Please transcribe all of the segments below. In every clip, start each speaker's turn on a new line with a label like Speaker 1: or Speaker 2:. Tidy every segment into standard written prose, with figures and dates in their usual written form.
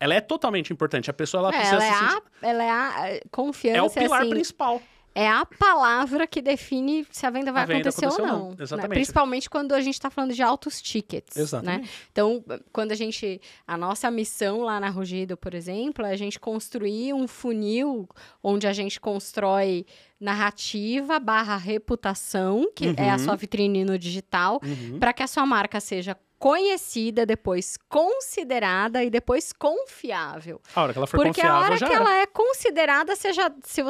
Speaker 1: ela é totalmente importante. A pessoa, ela precisa se sentir...
Speaker 2: Ela é a confiança,
Speaker 1: É o pilar
Speaker 2: assim,
Speaker 1: principal.
Speaker 2: é a palavra que define se a venda vai acontecer ou não. Né?
Speaker 1: Exatamente.
Speaker 2: Principalmente quando a gente está falando de altos tickets.
Speaker 1: Exatamente.
Speaker 2: Né? Então, quando a nossa missão lá na Rugido, por exemplo, é a gente construir um funil onde a gente constrói narrativa / reputação, que é a sua vitrine no digital, para que a sua marca seja conhecida, depois considerada e depois confiável.
Speaker 1: A hora que ela for
Speaker 2: Porque
Speaker 1: confiável,
Speaker 2: a hora
Speaker 1: já
Speaker 2: que
Speaker 1: era.
Speaker 2: ela é considerada, se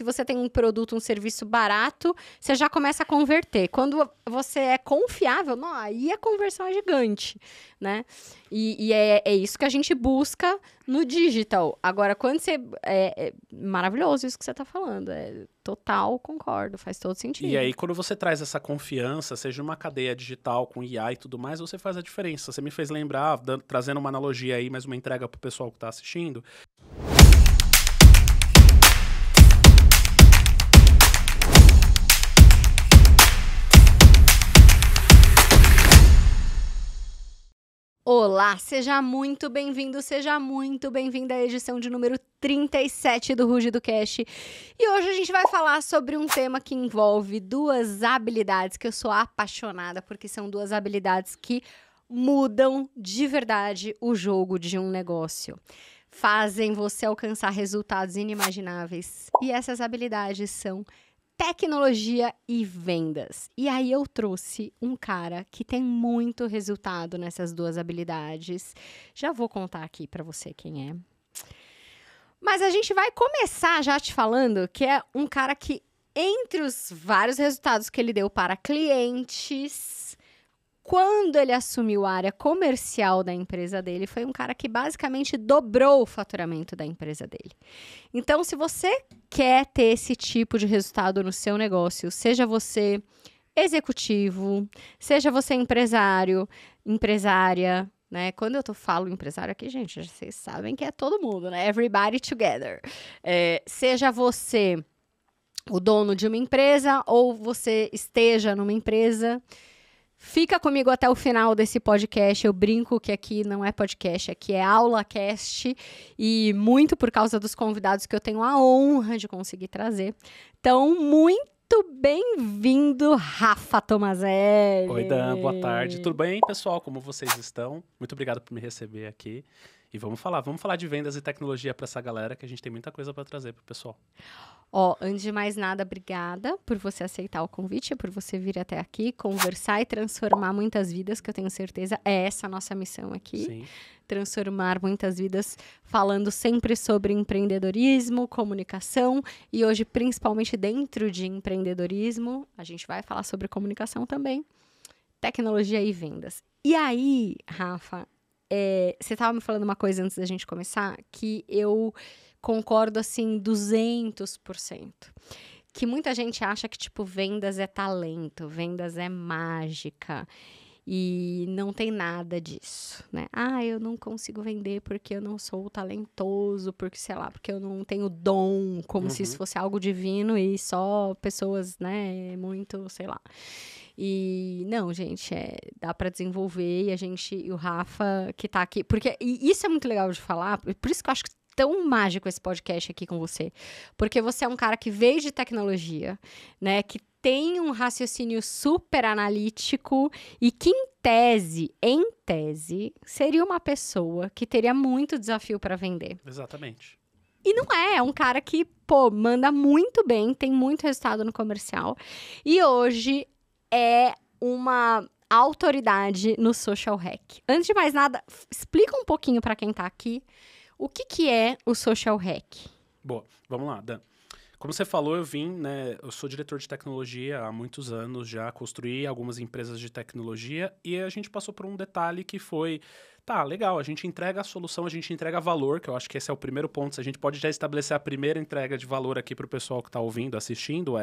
Speaker 2: você tem um produto, um serviço barato, você já começa a converter. Quando você é confiável, não, aí a conversão é gigante, né? E é isso que a gente busca no digital. Agora, quando você... É maravilhoso isso que você está falando. Total, concordo. Faz todo sentido.
Speaker 1: E aí, quando você traz essa confiança, seja uma cadeia digital com IA e tudo mais, você faz a diferença. Você me fez lembrar, trazendo uma analogia aí, mais uma entrega pro pessoal que tá assistindo.
Speaker 2: Olá, seja muito bem-vindo, seja muito bem-vinda à edição de número 37 do Rugido Cast. E hoje a gente vai falar sobre um tema que envolve duas habilidades que eu sou apaixonada, porque são duas habilidades que mudam de verdade o jogo de um negócio. Fazem você alcançar resultados inimagináveis. E essas habilidades são tecnologia e vendas. E aí eu trouxe um cara que tem muito resultado nessas duas habilidades. Já vou contar aqui para você quem é. Mas a gente vai começar já te falando que é um cara que, entre os vários resultados que ele deu para clientes, quando ele assumiu a área comercial da empresa dele, foi um cara que basicamente dobrou o faturamento da empresa dele. Então, se você quer ter esse tipo de resultado no seu negócio, seja você executivo, seja você empresário, empresária, né? Quando eu falo empresário aqui, gente, vocês sabem que é todo mundo, né? Everybody together. Seja você o dono de uma empresa ou você esteja numa empresa, fica comigo até o final desse podcast. Eu brinco que aqui não é podcast, aqui é AulaCast. E muito por causa dos convidados que eu tenho a honra de conseguir trazer. Então, muito bem-vindo, Rafa Tomazelli.
Speaker 1: Oi, Dan, boa tarde. Tudo bem, pessoal? Como vocês estão? Muito obrigado por me receber aqui. E vamos falar de vendas e tecnologia para essa galera, que a gente tem muita coisa para trazer pro pessoal.
Speaker 2: Antes de mais nada, obrigada por você aceitar o convite, por você vir até aqui, conversar e transformar muitas vidas, que eu tenho certeza é essa a nossa missão aqui.
Speaker 1: Sim.
Speaker 2: Transformar muitas vidas, falando sempre sobre empreendedorismo, comunicação, e hoje, principalmente dentro de empreendedorismo, a gente vai falar sobre comunicação também, tecnologia e vendas. E aí, Rafa, você estava me falando uma coisa antes da gente começar, que eu concordo, assim, 200%. Que muita gente acha que, tipo, vendas é talento, vendas é mágica. E não tem nada disso, né? Eu não consigo vender porque eu não sou talentoso, porque, sei lá, porque eu não tenho dom, como se isso fosse algo divino e só pessoas, né, muito, sei lá. E não, gente, dá para desenvolver e o Rafa que tá aqui, porque e isso é muito legal de falar, por isso que eu acho tão mágico esse podcast aqui com você, porque você é um cara que veio de tecnologia, né, que tem um raciocínio super analítico e que em tese, seria uma pessoa que teria muito desafio para vender.
Speaker 1: Exatamente.
Speaker 2: E não é um cara que, manda muito bem, tem muito resultado no comercial e hoje é uma autoridade no social hack. Antes de mais nada, explica um pouquinho para quem tá aqui o que é o social hack.
Speaker 1: Boa, vamos lá, Dan. Como você falou, eu sou diretor de tecnologia há muitos anos já, construí algumas empresas de tecnologia e a gente passou por um detalhe que foi, legal, a gente entrega a solução, a gente entrega valor, que eu acho que esse é o primeiro ponto, se a gente pode já estabelecer a primeira entrega de valor aqui para o pessoal que está ouvindo, assistindo,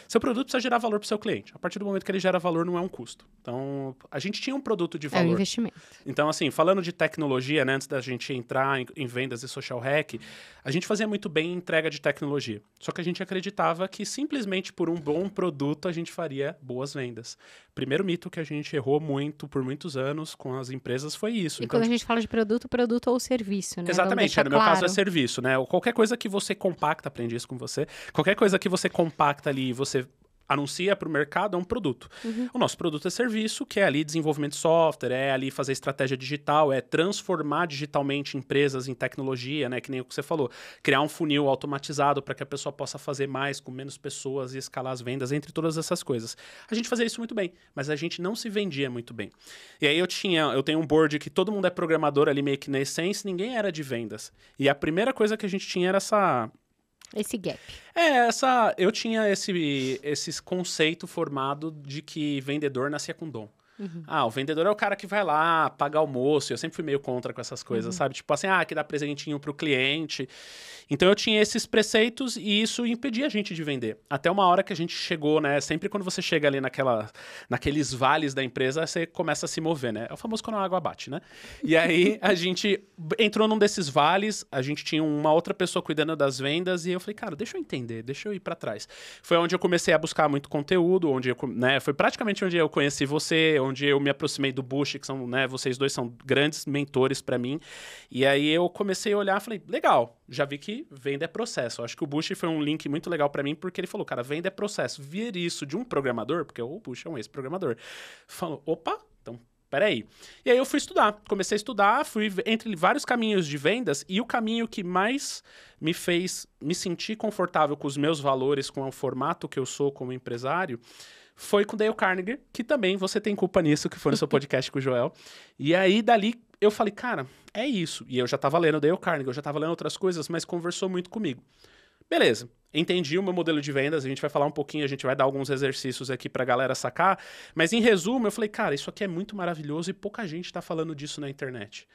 Speaker 1: seu produto precisa gerar valor para o seu cliente. A partir do momento que ele gera valor, não é um custo. Então, a gente tinha um produto de valor.
Speaker 2: É um investimento.
Speaker 1: Então, assim, falando de tecnologia, né, antes da gente entrar em vendas e social hack, a gente fazia muito bem entrega de tecnologia. Só que a gente acreditava que simplesmente por um bom produto a gente faria boas vendas. Primeiro mito que a gente errou muito por muitos anos com as empresas foi isso.
Speaker 2: E quando a gente fala de produto ou serviço, né?
Speaker 1: Exatamente, no meu caso é serviço, né? Ou qualquer coisa que você compacta, aprendi isso com você, qualquer coisa que você compacta ali e você anuncia para o mercado é um produto. O nosso produto é serviço, que é ali desenvolvimento de software, é ali fazer estratégia digital, é transformar digitalmente empresas em tecnologia, né? Que nem o que você falou, criar um funil automatizado para que a pessoa possa fazer mais com menos pessoas e escalar as vendas, entre todas essas coisas. A gente fazia isso muito bem, mas a gente não se vendia muito bem. E aí eu tenho um board que todo mundo é programador ali meio que na essência, ninguém era de vendas. E a primeira coisa que a gente tinha era
Speaker 2: esse gap.
Speaker 1: Eu tinha esse conceito formado de que vendedor nascia com dom. O vendedor é o cara que vai lá, paga almoço. Eu sempre fui meio contra com essas coisas, sabe? Tipo assim, que dá presentinho pro cliente. Então, eu tinha esses preceitos e isso impedia a gente de vender. Até uma hora que a gente chegou, né? Sempre quando você chega ali naqueles vales da empresa, você começa a se mover, né? É o famoso quando a água bate, né? E aí, a gente entrou num desses vales, a gente tinha uma outra pessoa cuidando das vendas e eu falei, cara, deixa eu entender, deixa eu ir pra trás. Foi onde eu comecei a buscar muito conteúdo, foi praticamente onde eu conheci você, onde eu me aproximei do Bush, que são, né, vocês dois são grandes mentores para mim. E aí eu comecei a olhar e falei, legal, já vi que venda é processo. Eu acho que o Bush foi um link muito legal para mim, porque ele falou, cara, venda é processo. Ver isso de um programador, porque o Bush é um ex-programador, falou, opa, então peraí. E aí eu fui estudar, comecei a estudar, fui entre vários caminhos de vendas, e o caminho que mais me fez me sentir confortável com os meus valores, com o formato que eu sou como empresário, foi com Dale Carnegie, que também você tem culpa nisso, que foi no seu podcast com o Joel. E aí, dali, eu falei, cara, é isso. E eu já tava lendo Dale Carnegie, eu já tava lendo outras coisas, mas conversou muito comigo. Beleza, entendi o meu modelo de vendas, a gente vai falar um pouquinho, a gente vai dar alguns exercícios aqui pra galera sacar, mas em resumo, eu falei, cara, isso aqui é muito maravilhoso e pouca gente tá falando disso na internet.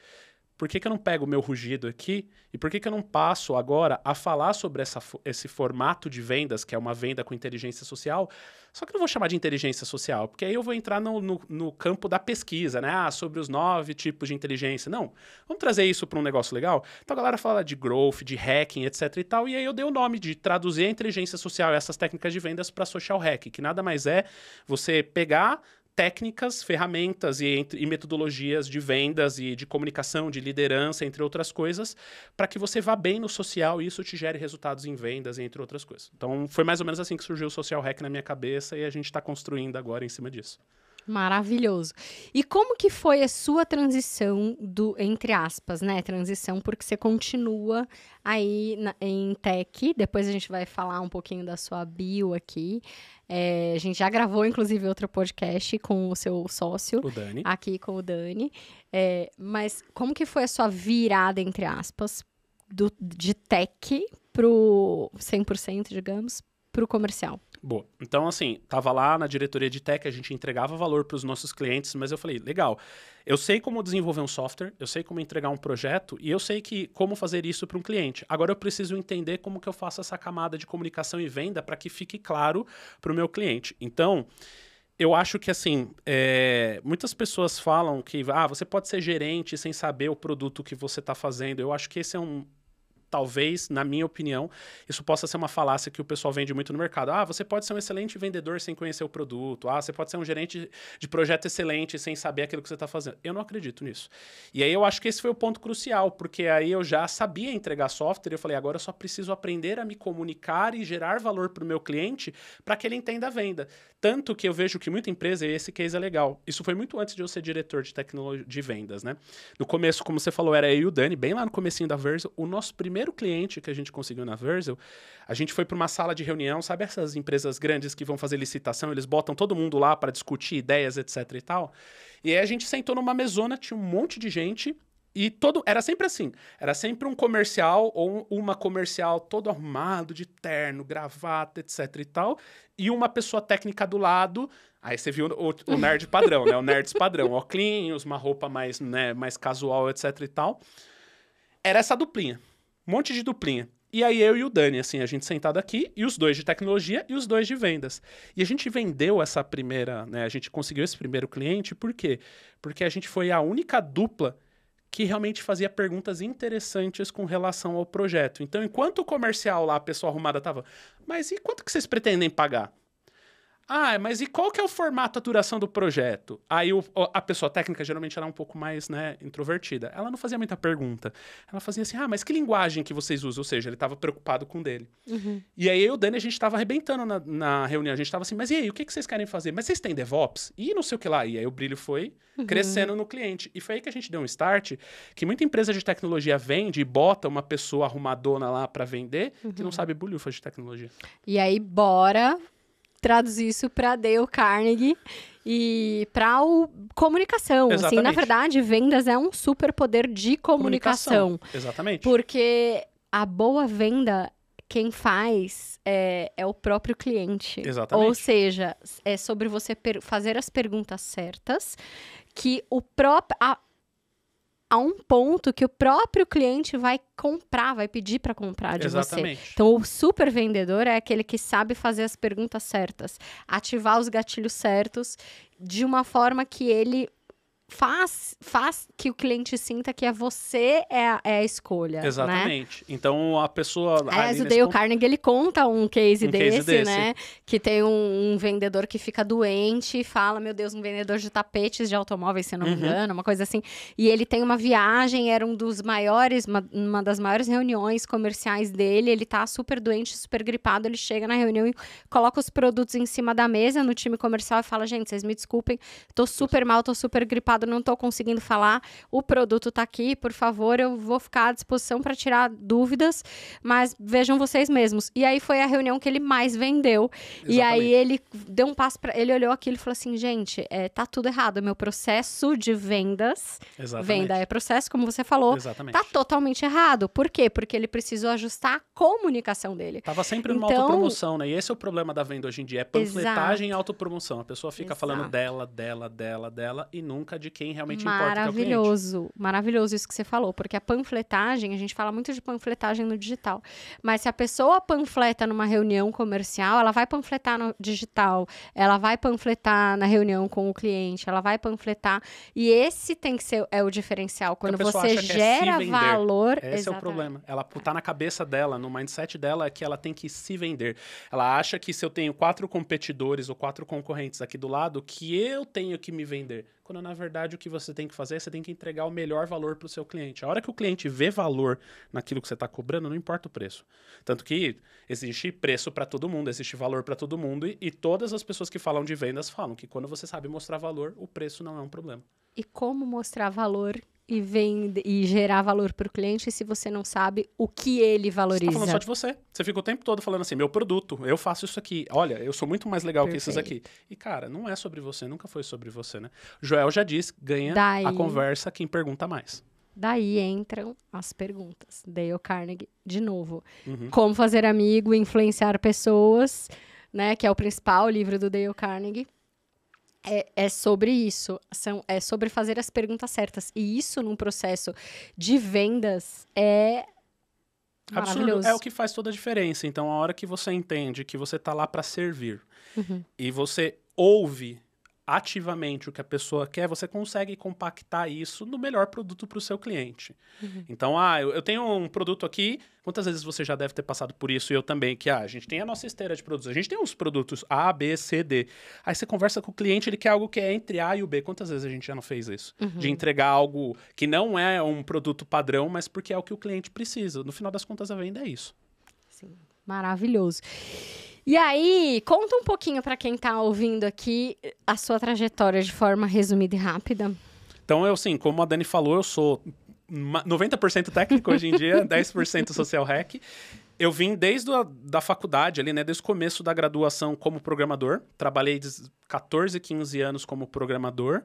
Speaker 1: Por que eu não pego o meu rugido aqui e por que eu não passo agora a falar sobre esse formato de vendas, que é uma venda com inteligência social, só que eu não vou chamar de inteligência social, porque aí eu vou entrar no campo da pesquisa, né? Sobre os 9 tipos de inteligência. Não, vamos trazer isso para um negócio legal? Então a galera fala de growth, de hacking, etc e tal, e aí eu dei o nome de traduzir a inteligência social e essas técnicas de vendas para social hack, que nada mais é você pegar técnicas, ferramentas e metodologias de vendas e de comunicação, de liderança, entre outras coisas, para que você vá bem no social e isso te gere resultados em vendas, entre outras coisas. Então, foi mais ou menos assim que surgiu o Social Hack na minha cabeça e a gente está construindo agora em cima disso.
Speaker 2: Maravilhoso. E como que foi a sua transição entre aspas, né? Transição, porque você continua aí em tech. Depois a gente vai falar um pouquinho da sua bio aqui. A gente já gravou, inclusive, outro podcast com o seu sócio.
Speaker 1: O Dani.
Speaker 2: Aqui com o Dani. Mas como que foi a sua virada, entre aspas, de tech pro 100%, digamos, pro comercial?
Speaker 1: Boa. Então, assim, tava lá na diretoria de tech, a gente entregava valor para os nossos clientes, mas eu falei, legal, eu sei como desenvolver um software, eu sei como entregar um projeto e eu sei como fazer isso para um cliente. Agora eu preciso entender como que eu faço essa camada de comunicação e venda para que fique claro para o meu cliente. Então, eu acho que, assim, muitas pessoas falam que você pode ser gerente sem saber o produto que você está fazendo. Eu acho que esse é talvez, na minha opinião, isso possa ser uma falácia que o pessoal vende muito no mercado. Você pode ser um excelente vendedor sem conhecer o produto. Você pode ser um gerente de projeto excelente sem saber aquilo que você está fazendo. Eu não acredito nisso. E aí eu acho que esse foi o ponto crucial, porque aí eu já sabia entregar software e eu falei, agora eu só preciso aprender a me comunicar e gerar valor para o meu cliente para que ele entenda a venda. Tanto que eu vejo que muita empresa, e esse case é legal, isso foi muito antes de eu ser diretor de tecnologia de vendas, né? No começo, como você falou, era eu e o Dani, bem lá no comecinho da Verso, o nosso primeiro cliente que a gente conseguiu na Verso, a gente foi para uma sala de reunião, sabe essas empresas grandes que vão fazer licitação, eles botam todo mundo lá para discutir ideias, etc e tal. E aí a gente sentou numa mesona, tinha um monte de gente e era sempre assim, era sempre um comercial ou uma comercial todo arrumado, de terno, gravata, etc e tal, e uma pessoa técnica do lado. Aí você viu o nerd padrão, né? O nerds padrão, óculos, uma roupa mais, né, mais casual, etc e tal. Era essa duplinha. Um monte de duplinha. E aí eu e o Dani, assim, a gente sentado aqui, e os dois de tecnologia e os dois de vendas. E a gente vendeu essa primeira, né? A gente conseguiu esse primeiro cliente, por quê? Porque a gente foi a única dupla que realmente fazia perguntas interessantes com relação ao projeto. Então, enquanto o comercial lá, a pessoa arrumada tava, mas e quanto que vocês pretendem pagar? Ah, mas e qual que é o formato, a duração do projeto? Aí a pessoa técnica, geralmente, ela é um pouco mais, né, introvertida. Ela não fazia muita pergunta. Ela fazia assim, mas que linguagem que vocês usam? Ou seja, ele estava preocupado com o dele. E aí, eu e o Dani, a gente estava arrebentando na reunião. A gente estava assim, mas e aí, o que vocês querem fazer? Mas vocês têm DevOps? E não sei o que lá. E aí, o brilho foi crescendo no cliente. E foi aí que a gente deu um start, que muita empresa de tecnologia vende e bota uma pessoa arrumadona lá para vender, que não sabe bulhufa de tecnologia.
Speaker 2: E aí, bora traduzir isso para Dale Carnegie e para comunicação. Assim, na verdade, vendas é um superpoder de comunicação.
Speaker 1: Exatamente.
Speaker 2: Porque a boa venda, quem faz é o próprio cliente.
Speaker 1: Exatamente.
Speaker 2: Ou seja, é sobre você fazer as perguntas certas, que o próprio... a um ponto que o próprio cliente vai comprar, vai pedir para comprar de você. Então, o super vendedor é aquele que sabe fazer as perguntas certas, ativar os gatilhos certos de uma forma que ele faz que o cliente sinta que você é a escolha.
Speaker 1: Exatamente.
Speaker 2: Né?
Speaker 1: Então, a pessoa...
Speaker 2: Aliás, o Dale Carnegie, ele conta um case desse, né? Que tem um vendedor que fica doente e fala, meu Deus, um vendedor de tapetes de automóveis, se não me engano, uma coisa assim. E ele tem uma viagem, era uma das maiores reuniões comerciais dele, ele tá super doente, super gripado, ele chega na reunião e coloca os produtos em cima da mesa no time comercial e fala, gente, vocês me desculpem, tô super mal, tô super gripado, não tô conseguindo falar, o produto tá aqui, por favor, eu vou ficar à disposição para tirar dúvidas, mas vejam vocês mesmos. E aí foi a reunião que ele mais vendeu. Exatamente. E aí ele deu um passo ele olhou aquilo e falou assim, gente, tá tudo errado, meu processo de vendas, venda é processo, como você falou, tá totalmente errado. Por quê? Porque ele precisou ajustar a comunicação dele.
Speaker 1: Tava sempre numa autopromoção, né? E esse é o problema da venda hoje em dia, é panfletagem e autopromoção. A pessoa fica falando dela, e nunca de quem realmente importa, que é o cliente.
Speaker 2: Maravilhoso isso que você falou, porque a panfletagem, a gente fala muito de panfletagem no digital, mas se a pessoa panfleta numa reunião comercial, ela vai panfletar no digital, ela vai panfletar na reunião com o cliente, ela vai panfletar, e esse tem que ser o diferencial, quando você gera valor...
Speaker 1: Esse é o problema, ela tá na cabeça dela, no mindset dela, é que ela tem que se vender. Ela acha que se eu tenho 4 competidores ou 4 concorrentes aqui do lado, que eu tenho que me vender. Quando, na verdade, o que você tem que fazer é você tem que entregar o melhor valor para o seu cliente. A hora que o cliente vê valor naquilo que você está cobrando, não importa o preço. Tanto que existe preço para todo mundo, existe valor para todo mundo, e todas as pessoas que falam de vendas falam que quando você sabe mostrar valor, o preço não é um problema.
Speaker 2: E como mostrar valor e gerar valor para o cliente se você não sabe o que ele valoriza?
Speaker 1: Você tá falando só de você. Você fica o tempo todo falando assim, meu produto, eu faço isso aqui. Olha, eu sou muito mais legal que esses aqui. E, cara, não é sobre você, nunca foi sobre você, né? Joel já disse, ganha a conversa quem pergunta mais.
Speaker 2: Daí entram as perguntas. Dale Carnegie, de novo. Como fazer amigo, influenciar pessoas, né? Que é o principal livro do Dale Carnegie. É sobre isso, é sobre fazer as perguntas certas. E isso, num processo de vendas, é maravilhoso.
Speaker 1: Absurdo. É o que faz toda a diferença. Então, a hora que você entende que você tá lá para servir e você ouve ativamente o que a pessoa quer, você consegue compactar isso no melhor produto para o seu cliente. Então, eu tenho um produto aqui, quantas vezes você já deve ter passado por isso, e eu também, que a gente tem a nossa esteira de produtos, a gente tem uns produtos A, B, C, D. Aí você conversa com o cliente, ele quer algo que é entre A e o B. Quantas vezes a gente já não fez isso? De entregar algo que não é um produto padrão, mas porque é o que o cliente precisa. No final das contas, a venda é isso.
Speaker 2: Sim, maravilhoso. E aí, conta um pouquinho para quem tá ouvindo aqui a sua trajetória de forma resumida e rápida.
Speaker 1: Então, como a Dani falou, eu sou 90% técnico hoje em dia, 10% social hack. Eu vim desde da faculdade ali, né? Desde o começo da graduação como programador. Trabalhei 14, 15 anos como programador.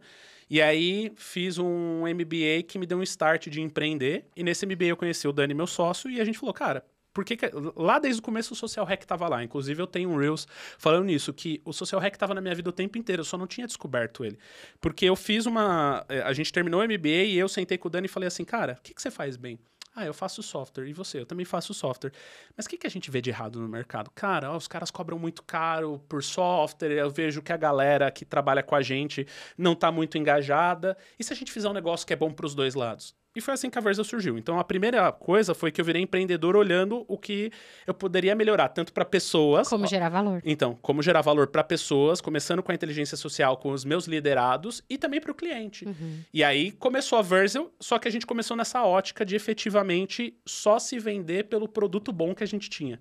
Speaker 1: E aí, fiz um MBA que me deu um start de empreender. E nesse MBA eu conheci o Dani, meu sócio, e a gente falou, cara... Porque lá desde o começo o Social Hack estava lá. Inclusive eu tenho um Reels falando nisso, que o Social Hack estava na minha vida o tempo inteiro, eu só não tinha descoberto ele. Porque eu fiz a gente terminou o MBA e eu sentei com o Dani e falei assim, cara, o que você faz bem? Eu faço software. E você? Eu também faço software. Mas o que a gente vê de errado no mercado? Cara, os caras cobram muito caro por software, eu vejo que a galera que trabalha com a gente não está muito engajada. E se a gente fizer um negócio que é bom para os dois lados? E foi assim que a Versa surgiu. Então, a primeira coisa foi que eu virei empreendedor olhando o que eu poderia melhorar, tanto para pessoas...
Speaker 2: Como gerar valor.
Speaker 1: Então, como gerar valor para pessoas, começando com a inteligência social, com os meus liderados e também para o cliente. E aí começou a Verzel, só que a gente começou nessa ótica de efetivamente só se vender pelo produto bom que a gente tinha.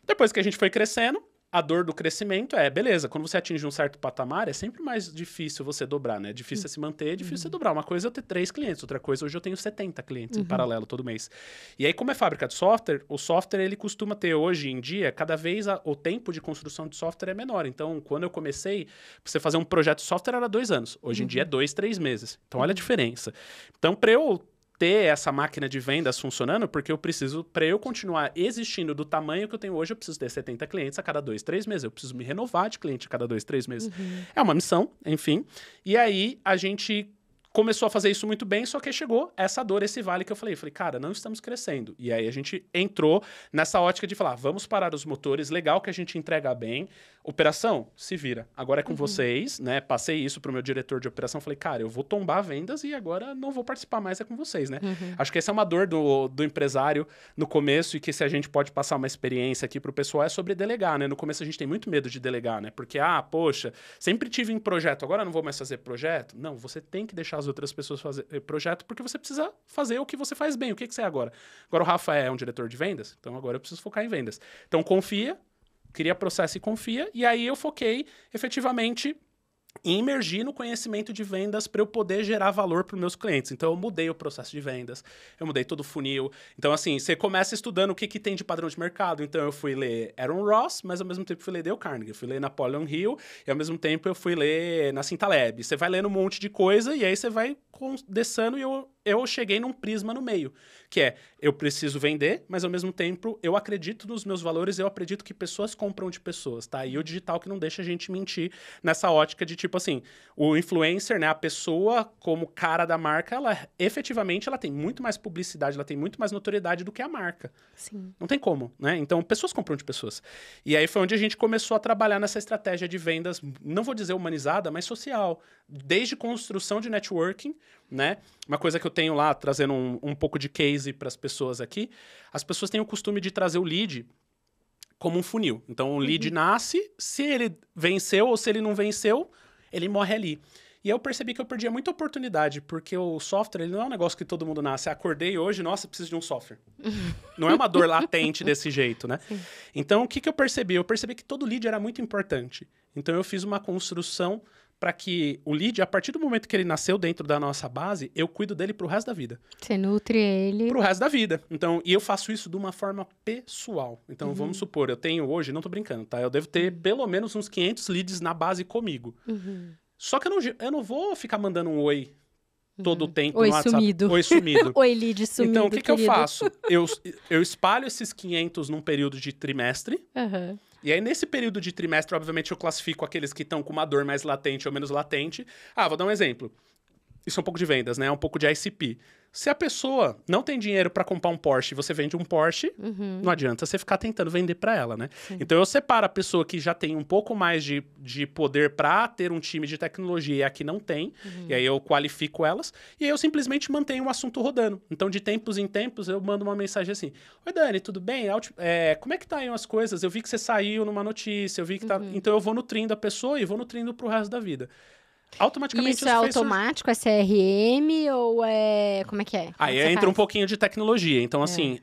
Speaker 1: Depois que a gente foi crescendo, a dor do crescimento beleza, quando você atinge um certo patamar, é sempre mais difícil você dobrar, né? É difícil se manter, é difícil você dobrar. Uma coisa é eu ter 3 clientes, outra coisa, hoje eu tenho 70 clientes em paralelo todo mês. E aí, como é fábrica de software, o software, ele costuma ter, hoje em dia, cada vez o tempo de construção de software é menor. Então, quando eu comecei, pra você fazer um projeto de software era 2 anos. Hoje em dia é 2, 3 meses. Então, olha a diferença. Então, para eu ter essa máquina de vendas funcionando, porque eu preciso, para eu continuar existindo do tamanho que eu tenho hoje, eu preciso ter 70 clientes a cada 2, 3 meses. Eu preciso me renovar de cliente a cada 2, 3 meses. É uma missão, enfim. E aí, a gente começou a fazer isso muito bem, só que chegou essa dor, esse vale que eu falei. Cara, não estamos crescendo. E aí, a gente entrou nessa ótica de falar, vamos parar os motores, legal que a gente entrega bem. Operação, se vira. Agora é com vocês, né? Passei isso pro meu diretor de operação. Falei, cara, eu vou tombar vendas e agora não vou participar mais com vocês, né? Acho que essa é uma dor do empresário no começo e que se a gente pode passar uma experiência aqui pro pessoal é sobre delegar, né? No começo a gente tem muito medo de delegar, né? Porque, poxa, sempre tive em projeto, agora não vou mais fazer projeto. Não, você tem que deixar as outras pessoas fazer projeto porque você precisa fazer o que você faz bem. O que você é agora? Agora o Rafa é um diretor de vendas, então agora eu preciso focar em vendas. Então confia, cria processo e confia, e aí eu foquei efetivamente em imergir no conhecimento de vendas para eu poder gerar valor para os meus clientes. Então, eu mudei o processo de vendas, eu mudei todo o funil. Então, assim, você começa estudando o que tem de padrão de mercado. Então, eu fui ler Aaron Ross, mas ao mesmo tempo fui ler Dale Carnegie. Eu fui ler Napoleon Hill e ao mesmo tempo eu fui ler Nassim Taleb. Você vai lendo um monte de coisa e aí você vai condensando e eu cheguei num prisma no meio, que é, eu preciso vender, mas ao mesmo tempo eu acredito nos meus valores, eu acredito que pessoas compram de pessoas, tá? E o digital que não deixa a gente mentir nessa ótica de tipo assim, o influencer, né, a pessoa como cara da marca, ela efetivamente ela tem muito mais publicidade, ela tem muito mais notoriedade do que a marca.
Speaker 2: Sim.
Speaker 1: Não tem como, né? Então, pessoas compram de pessoas. E aí foi onde a gente começou a trabalhar nessa estratégia de vendas, não vou dizer humanizada, mas social. Desde construção de networking, né? Uma coisa que eu tenho lá, trazendo um pouco de case para as pessoas aqui, as pessoas têm o costume de trazer o lead como um funil. Então, o lead nasce, se ele venceu ou se ele não venceu, ele morre ali. E eu percebi que eu perdia muita oportunidade, porque o software ele não é um negócio que todo mundo nasce. Acordei hoje, nossa, preciso de um software. Não é uma dor latente desse jeito, né? Sim. Então, o que eu percebi? Eu percebi que todo lead era muito importante. Então, eu fiz uma construção para que o lead, a partir do momento que ele nasceu dentro da nossa base, eu cuido dele pro resto da vida.
Speaker 2: Você nutre ele.
Speaker 1: Pro resto da vida. Então, e eu faço isso de uma forma pessoal. Então, vamos supor, eu tenho hoje, não tô brincando, tá? Eu devo ter pelo menos uns 500 leads na base comigo. Só que eu não vou ficar mandando um oi todo o tempo
Speaker 2: oi,
Speaker 1: no WhatsApp.
Speaker 2: Sumido.
Speaker 1: Oi, sumido.
Speaker 2: Oi, lead sumido,
Speaker 1: então, o que eu faço? Eu espalho esses 500 num período de trimestre. E aí, nesse período de trimestre, obviamente, eu classifico aqueles que estão com uma dor mais latente ou menos latente. Vou dar um exemplo. Isso é um pouco de vendas, né? É um pouco de ICP. Se a pessoa não tem dinheiro para comprar um Porsche e você vende um Porsche, não adianta você ficar tentando vender para ela, né? Sim. Então, eu separo a pessoa que já tem um pouco mais de poder para ter um time de tecnologia e a que não tem, e aí eu qualifico elas, e aí eu simplesmente mantenho o assunto rodando. Então, de tempos em tempos, eu mando uma mensagem assim, oi, Dani, tudo bem? Como é que tá aí as coisas? Eu vi que você saiu numa notícia, eu vi que tá... Então, eu vou nutrindo a pessoa e vou nutrindo pro resto da vida. Automaticamente
Speaker 2: isso é automático? É CRM ou é... Como é que é?
Speaker 1: Aí entra um pouquinho de tecnologia. Então, assim,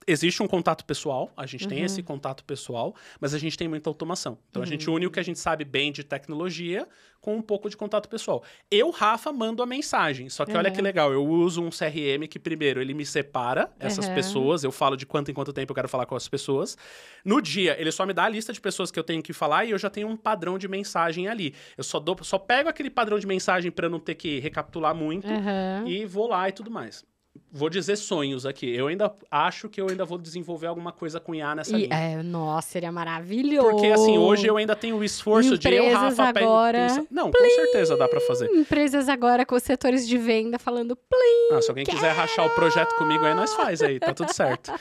Speaker 1: existe um contato pessoal, a gente tem esse contato pessoal, mas a gente tem muita automação. Então, a gente une o que a gente sabe bem de tecnologia com um pouco de contato pessoal. Eu, Rafa, mando a mensagem. Só que olha que legal, eu uso um CRM que, primeiro, ele me separa essas pessoas. Eu falo de quanto em quanto tempo eu quero falar com as pessoas. No dia, ele só me dá a lista de pessoas que eu tenho que falar e eu já tenho um padrão de mensagem ali. Eu só pego aquele padrão de mensagem para não ter que recapitular muito e vou lá e tudo mais. Vou dizer sonhos aqui. Eu ainda acho que eu ainda vou desenvolver alguma coisa com IA nessa linha.
Speaker 2: Nossa, seria maravilhoso.
Speaker 1: Porque, assim, hoje eu ainda tenho o esforço de eu, Rafa,
Speaker 2: agora...
Speaker 1: Não, com certeza dá pra fazer.
Speaker 2: Empresas agora com os setores de venda falando plim.
Speaker 1: Se alguém quiser rachar o projeto comigo aí, nós faz aí, tá tudo certo.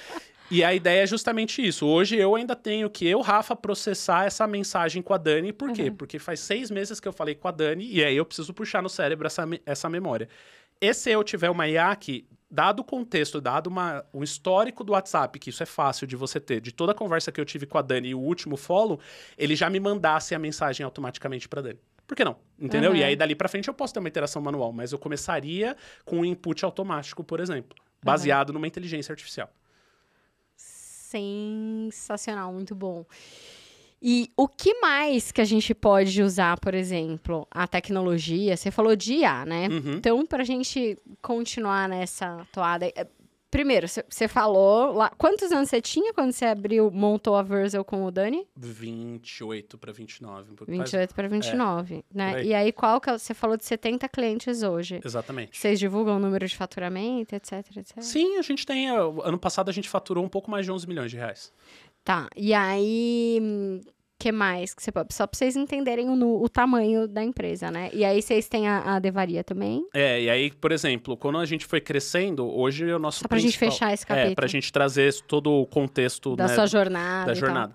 Speaker 1: E a ideia é justamente isso. Hoje eu ainda tenho que Rafa, processar essa mensagem com a Dani. Por quê? Porque faz 6 meses que eu falei com a Dani e aí eu preciso puxar no cérebro essa memória. E se eu tiver uma IA que, dado o contexto, dado um histórico do WhatsApp, que isso é fácil de você ter, de toda a conversa que eu tive com a Dani e o último follow, ele já me mandasse a mensagem automaticamente para Dani. Por que não? Entendeu? E aí, dali para frente, eu posso ter uma interação manual, mas eu começaria com um input automático, por exemplo, baseado numa inteligência artificial.
Speaker 2: Sensacional, muito bom. E o que mais que a gente pode usar, por exemplo, a tecnologia? Você falou de IA, né? Então, para a gente continuar nessa toada... Primeiro, você falou lá... Quantos anos você tinha quando você montou a Verzel com o Dani?
Speaker 1: 28 para 29.
Speaker 2: 28 para 29, né? E aí, qual que você falou de 70 clientes hoje?
Speaker 1: Exatamente.
Speaker 2: Vocês divulgam o número de faturamento, etc, etc?
Speaker 1: Sim, a gente tem... Ano passado, a gente faturou um pouco mais de 11 milhões de reais.
Speaker 2: Tá, e aí... que mais? Que só pra vocês entenderem o tamanho da empresa, né? E aí vocês têm a Devaria também?
Speaker 1: E aí, por exemplo, quando a gente foi crescendo, hoje o nosso
Speaker 2: Só pra gente fechar esse capítulo.
Speaker 1: Pra gente trazer todo o contexto,
Speaker 2: da sua jornada.
Speaker 1: Da jornada.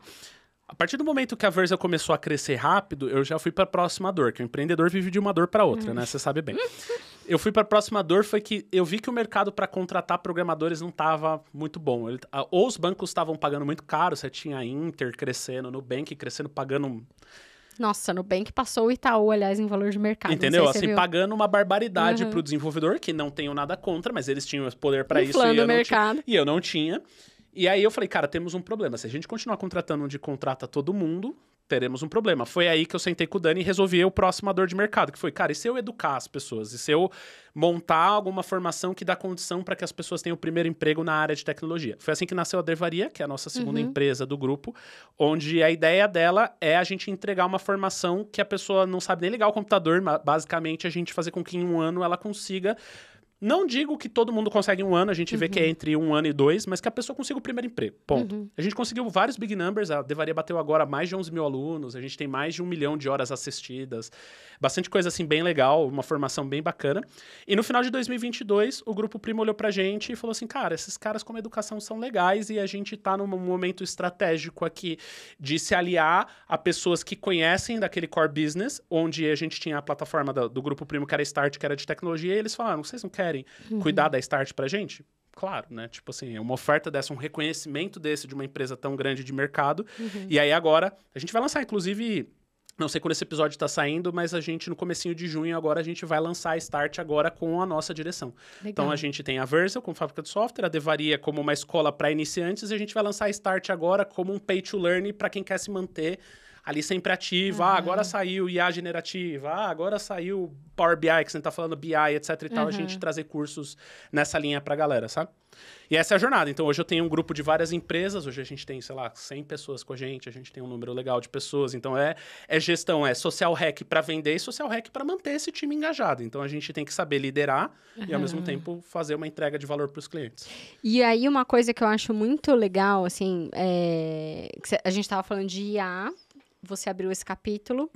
Speaker 1: A partir do momento que a Verzel começou a crescer rápido, eu já fui para a próxima dor, que o empreendedor vive de uma dor para outra, né? Você sabe bem. Eu fui para a próxima dor, foi que eu vi que o mercado para contratar programadores não estava muito bom. Ou os bancos estavam pagando muito caro, você tinha a Inter crescendo, Nubank crescendo, pagando...
Speaker 2: Nossa, Nubank passou o Itaú, aliás, em valor de mercado.
Speaker 1: Entendeu? Assim, pagando uma barbaridade para o desenvolvedor, que não tenho nada contra, mas eles tinham poder para isso e eu não tinha. E aí eu falei, cara, temos um problema. Se a gente continuar contratando onde contrata todo mundo, teremos um problema. Foi aí que eu sentei com o Dani e resolvi o próximo dor de mercado, que foi, cara, e se eu educar as pessoas? E se eu montar alguma formação que dá condição para que as pessoas tenham o primeiro emprego na área de tecnologia? Foi assim que nasceu a Devaria, que é a nossa segunda empresa do grupo, onde a ideia dela é a gente entregar uma formação que a pessoa não sabe nem ligar o computador, mas basicamente a gente fazer com que em 1 ano ela consiga... Não digo que todo mundo consegue em 1 ano, a gente vê que é entre 1 ano e 2, mas que a pessoa consiga o primeiro emprego, ponto. A gente conseguiu vários big numbers, a Devaria bateu agora mais de 11 mil alunos, a gente tem mais de 1 milhão de horas assistidas, bastante coisa assim bem legal, uma formação bem bacana. E no final de 2022, o Grupo Primo olhou pra gente e falou assim, cara, esses caras como educação são legais e a gente tá num momento estratégico aqui de se aliar a pessoas que conhecem daquele core business, onde a gente tinha a plataforma do Grupo Primo, que era Start, que era de tecnologia, e eles falaram, vocês não querem cuidar da Start pra gente? Claro, né? Tipo assim, uma oferta dessa, um reconhecimento desse de uma empresa tão grande de mercado. E aí agora, a gente vai lançar, inclusive, não sei quando esse episódio tá saindo, mas a gente, no comecinho de junho, agora a gente vai lançar a Start agora com a nossa direção. Legal. Então a gente tem a Verzel como fábrica de software, a Devaria como uma escola para iniciantes, e a gente vai lançar a Start agora como um pay to learn para quem quer se manter ali sempre ativo. Agora saiu IA generativa, agora saiu Power BI, que você tá falando BI, etc e tal, a gente trazer cursos nessa linha pra galera, sabe? E essa é a jornada. Então, hoje eu tenho um grupo de várias empresas, hoje a gente tem, sei lá, 100 pessoas com a gente tem um número legal de pessoas, então é gestão, é social hack para vender e social hack para manter esse time engajado. Então, a gente tem que saber liderar e, ao mesmo tempo, fazer uma entrega de valor para os clientes.
Speaker 2: E aí, uma coisa que eu acho muito legal, assim, que a gente tava falando de IA, você abriu esse capítulo.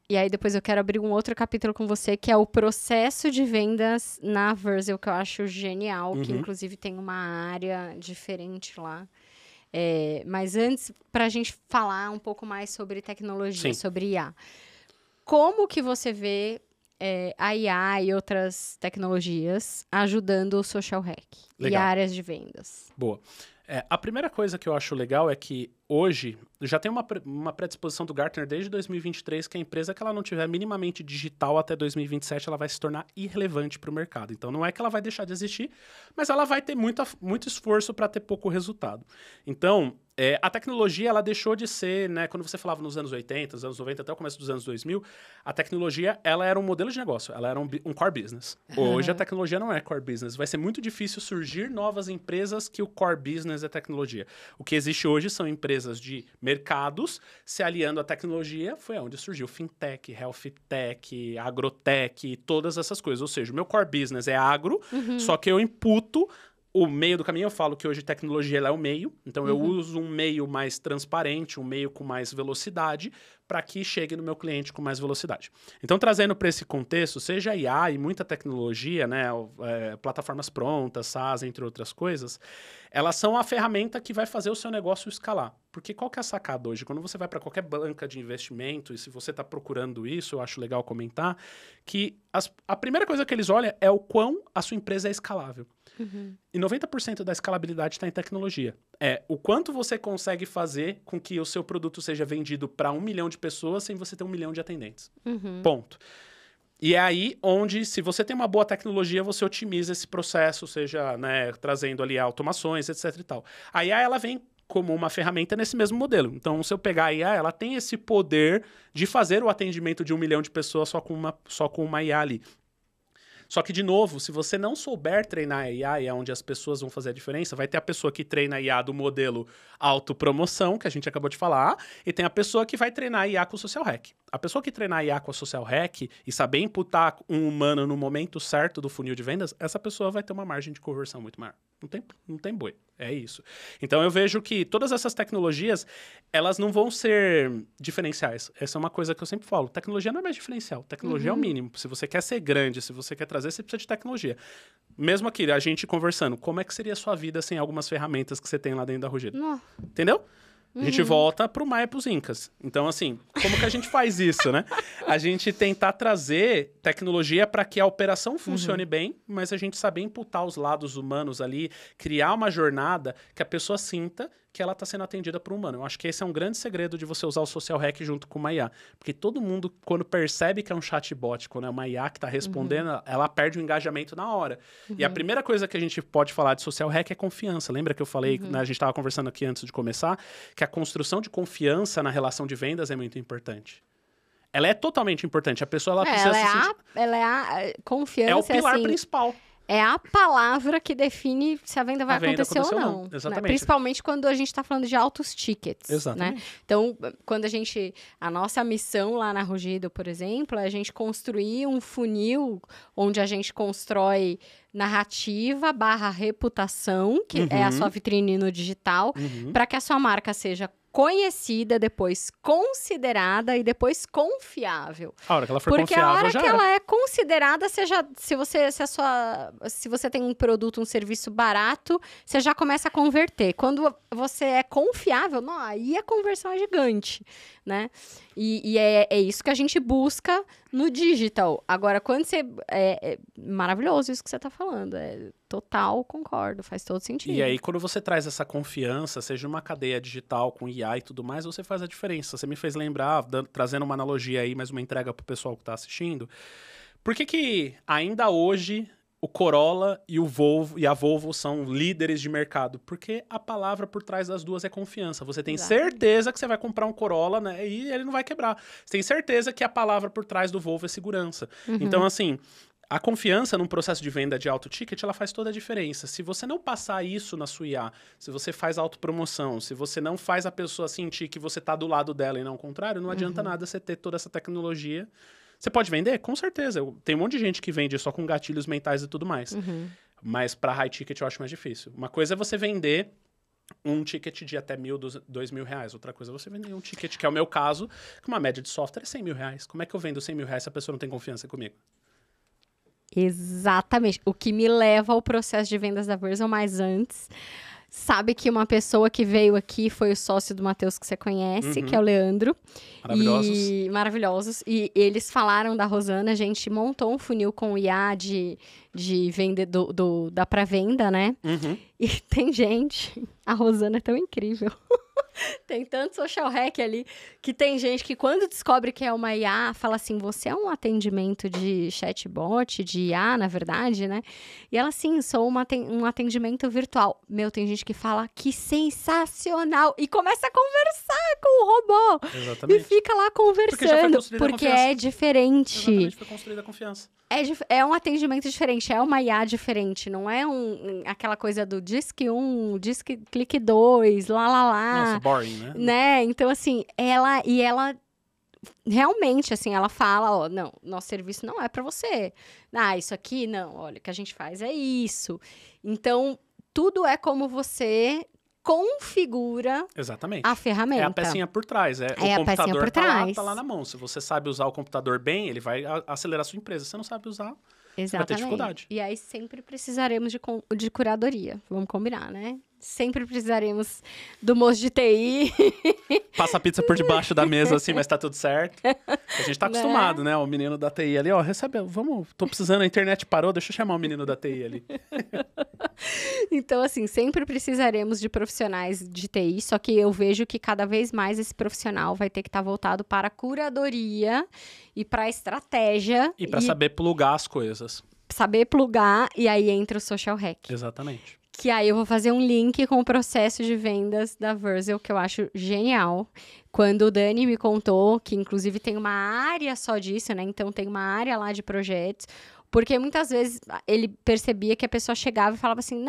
Speaker 2: E aí, depois eu quero abrir um outro capítulo com você, que é o processo de vendas na Verzel, que eu acho genial, que inclusive tem uma área diferente lá. Mas antes, pra gente falar um pouco mais sobre tecnologia, sobre IA. Como que você vê a IA e outras tecnologias ajudando o social hack e áreas de vendas?
Speaker 1: Boa. A primeira coisa que eu acho legal é que hoje já tem uma predisposição do Gartner desde 2023 que a empresa que ela não tiver minimamente digital até 2027, ela vai se tornar irrelevante para o mercado. Então, não é que ela vai deixar de existir, mas ela vai ter muito esforço para ter pouco resultado. Então, a tecnologia, ela deixou de ser, né, quando você falava nos anos 80, nos anos 90, até o começo dos anos 2000, a tecnologia, ela era um modelo de negócio, ela era um core business. Hoje, a tecnologia não é core business. Vai ser muito difícil surgir novas empresas que o core business é tecnologia. O que existe hoje são empresas de mercados se aliando à tecnologia, foi onde surgiu fintech, health tech, agrotech, todas essas coisas. Ou seja, o meu core business é agro, só que eu imputo o meio do caminho. Eu falo que hoje tecnologia ela é o meio, então eu uso um meio mais transparente, um meio com mais velocidade para que chegue no meu cliente com mais velocidade. Então, trazendo para esse contexto, seja IA e muita tecnologia, né, plataformas prontas, SaaS, entre outras coisas, elas são a ferramenta que vai fazer o seu negócio escalar. Porque qual que é a sacada hoje? Quando você vai para qualquer banca de investimento, e se você está procurando isso, eu acho legal comentar, que a primeira coisa que eles olham é o quão a sua empresa é escalável. E 90% da escalabilidade está em tecnologia. É o quanto você consegue fazer com que o seu produto seja vendido para 1 milhão de pessoas sem você ter 1 milhão de atendentes. Ponto. E é aí onde, se você tem uma boa tecnologia, você otimiza esse processo, seja, né, trazendo ali automações, etc e tal. A IA, ela vem como uma ferramenta nesse mesmo modelo. Então, se eu pegar a IA, ela tem esse poder de fazer o atendimento de 1 milhão de pessoas só com uma IA ali. Só que, de novo, se você não souber treinar a IA, e é onde as pessoas vão fazer a diferença, vai ter a pessoa que treina a IA do modelo autopromoção, que a gente acabou de falar, e tem a pessoa que vai treinar a IA com o social hack. A pessoa que treinar a IA com a social hack e saber imputar um humano no momento certo do funil de vendas, essa pessoa vai ter uma margem de conversão muito maior. Não tem boi. É isso. Então, eu vejo que todas essas tecnologias, elas não vão ser diferenciais. Essa é uma coisa que eu sempre falo. Tecnologia não é mais diferencial. Tecnologia é o mínimo. Se você quer ser grande, se você quer trazer, você precisa de tecnologia. Mesmo aqui, a gente conversando, como é que seria a sua vida sem algumas ferramentas que você tem lá dentro da Rugido? Entendeu? A gente volta pro Maia e pros Incas. Então, assim, como que a gente faz isso, né? A gente tentar trazer tecnologia para que a operação funcione bem, mas a gente saber imputar os lados humanos ali, criar uma jornada que a pessoa sinta que ela está sendo atendida por um humano. Eu acho que esse é um grande segredo de você usar o social hack junto com uma IA. Porque todo mundo, quando percebe que é um chatbot, quando é uma IA que está respondendo, ela perde o engajamento na hora. E a primeira coisa que a gente pode falar de social hack é confiança. Lembra que eu falei, né, a gente estava conversando aqui antes de começar, que a construção de confiança na relação de vendas é muito importante. Ela é totalmente importante. A pessoa, ela precisa se sentir...
Speaker 2: Ela é a confiança,
Speaker 1: é o pilar
Speaker 2: assim,
Speaker 1: principal.
Speaker 2: É a palavra que define se a venda vai acontecer ou não.
Speaker 1: Exatamente.
Speaker 2: Né? Principalmente quando a gente está falando de altos tickets.
Speaker 1: Exatamente.
Speaker 2: Né? Então, quando a nossa missão lá na Rugido, por exemplo, é a gente construir um funil onde a gente constrói narrativa / reputação, que é a sua vitrine no digital, para que a sua marca seja conhecida, depois considerada e depois confiável.
Speaker 1: A hora que ela for
Speaker 2: Porque
Speaker 1: confiável,
Speaker 2: a hora
Speaker 1: já
Speaker 2: que
Speaker 1: era.
Speaker 2: ela é considerada, se você tem um produto, um serviço barato, você já começa a converter. Quando você é confiável, não, aí a conversão é gigante, né? E é isso que a gente busca no digital. Agora, quando você... É maravilhoso isso que você está falando. Total, concordo. Faz todo sentido.
Speaker 1: E aí, quando você traz essa confiança, seja uma cadeia digital com IA e tudo mais, você faz a diferença. Você me fez lembrar, trazendo uma analogia aí, mais uma entrega pro pessoal que está assistindo. Por que ainda hoje o Corolla e a Volvo são líderes de mercado? Porque a palavra por trás das duas é confiança. Você tem certeza que você vai comprar um Corolla, né, e ele não vai quebrar. Você tem certeza que a palavra por trás do Volvo é segurança. Então, assim... A confiança num processo de venda de alto ticket, ela faz toda a diferença. Se você não passar isso na sua IA, se você faz autopromoção, se você não faz a pessoa sentir que você está do lado dela e não ao contrário, não adianta nada você ter toda essa tecnologia. Você pode vender? Com certeza. Tem um monte de gente que vende só com gatilhos mentais e tudo mais. Mas para high ticket eu acho mais difícil. Uma coisa é você vender um ticket de até R$1.000, R$2.000. Outra coisa é você vender um ticket, que é o meu caso, que uma média de software é R$100.000. Como é que eu vendo R$100.000 se a pessoa não tem confiança comigo?
Speaker 2: Exatamente. O que me leva ao processo de vendas da Version, mas antes, sabe que uma pessoa que veio aqui foi o sócio do Matheus que você conhece, que é o Leandro. Maravilhosos. E eles falaram da Rosana, a gente montou um funil com o IA de venda da pré-venda, né? E tem gente... A Rosana é tão incrível. Tem tanto social hack ali, que tem gente que quando descobre que é uma IA, fala assim, você é um atendimento de chatbot, de IA, na verdade, né? E ela, sim, sou um atendimento virtual. Meu, tem gente que fala, que sensacional! E começa a conversar com o robô.
Speaker 1: Exatamente.
Speaker 2: E fica lá conversando, porque é diferente.
Speaker 1: Exatamente, foi construída a confiança.
Speaker 2: É um atendimento diferente, é uma IA diferente, não é aquela coisa do disque 1, disque clique 2, lá.
Speaker 1: Nossa, boring, né?
Speaker 2: Então, assim, ela realmente, assim, ela fala, ó, não, nosso serviço não é pra você. Isso aqui, não, olha, o que a gente faz é isso. Então, tudo é como você configura
Speaker 1: Exatamente.
Speaker 2: a ferramenta.
Speaker 1: É a pecinha por trás. O computador tá lá na mão. Se você sabe usar o computador bem, ele vai acelerar a sua empresa. Se você não sabe usar, você vai ter dificuldade.
Speaker 2: E aí sempre precisaremos de curadoria. Vamos combinar, né? Sempre precisaremos do moço de TI.
Speaker 1: Passa a pizza por debaixo da mesa, assim, mas tá tudo certo. A gente tá acostumado, né? O menino da TI ali, ó, recebe, tô precisando, a internet parou, deixa eu chamar o menino da TI ali.
Speaker 2: Então, assim, sempre precisaremos de profissionais de TI, só que eu vejo que cada vez mais esse profissional vai ter que estar voltado para a curadoria e para a estratégia.
Speaker 1: E para saber plugar as coisas.
Speaker 2: Saber plugar, e aí entra o social hack.
Speaker 1: Exatamente.
Speaker 2: Que aí eu vou fazer um link com o processo de vendas da Verzel, que eu acho genial. Quando o Dani me contou, que inclusive tem uma área só disso, né? Então tem uma área lá de projetos. Porque muitas vezes ele percebia que a pessoa chegava e falava assim,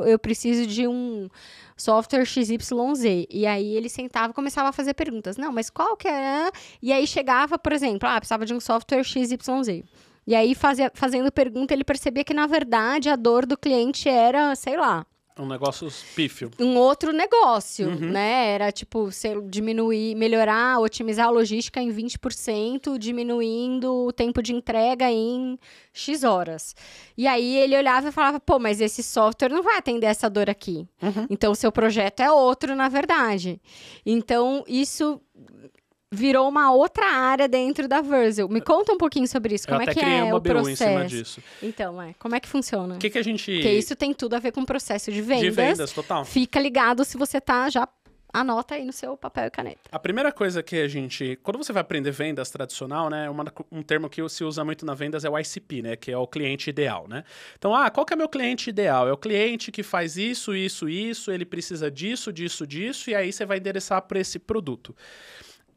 Speaker 2: eu preciso de um software XYZ. E aí ele sentava e começava a fazer perguntas. Não, mas qual que é? E aí chegava, por exemplo, precisava de um software XYZ. E aí, fazendo pergunta, ele percebia que, na verdade, a dor do cliente era, sei lá...
Speaker 1: Um negócio pífio.
Speaker 2: Um outro negócio, né? Era, tipo, melhorar, otimizar a logística em 20%, diminuindo o tempo de entrega em X horas. E aí, ele olhava e falava, pô, mas esse software não vai atender essa dor aqui. Então, o seu projeto é outro, na verdade. Então, isso... virou uma outra área dentro da Verzel. Me conta um pouquinho sobre isso. Como é que é o processo? Em cima disso. Então, como é que funciona?
Speaker 1: O que a gente...
Speaker 2: Porque isso tem tudo a ver com o processo de vendas.
Speaker 1: De vendas, total.
Speaker 2: Fica ligado se você tá já... Anota aí no seu papel e caneta.
Speaker 1: A primeira coisa que a gente... Quando você vai aprender vendas tradicional, né? Um termo que se usa muito na vendas é o ICP, né? Que é o cliente ideal, né? Então, qual que é o meu cliente ideal? É o cliente que faz isso, ele precisa disso, e aí você vai endereçar para esse produto.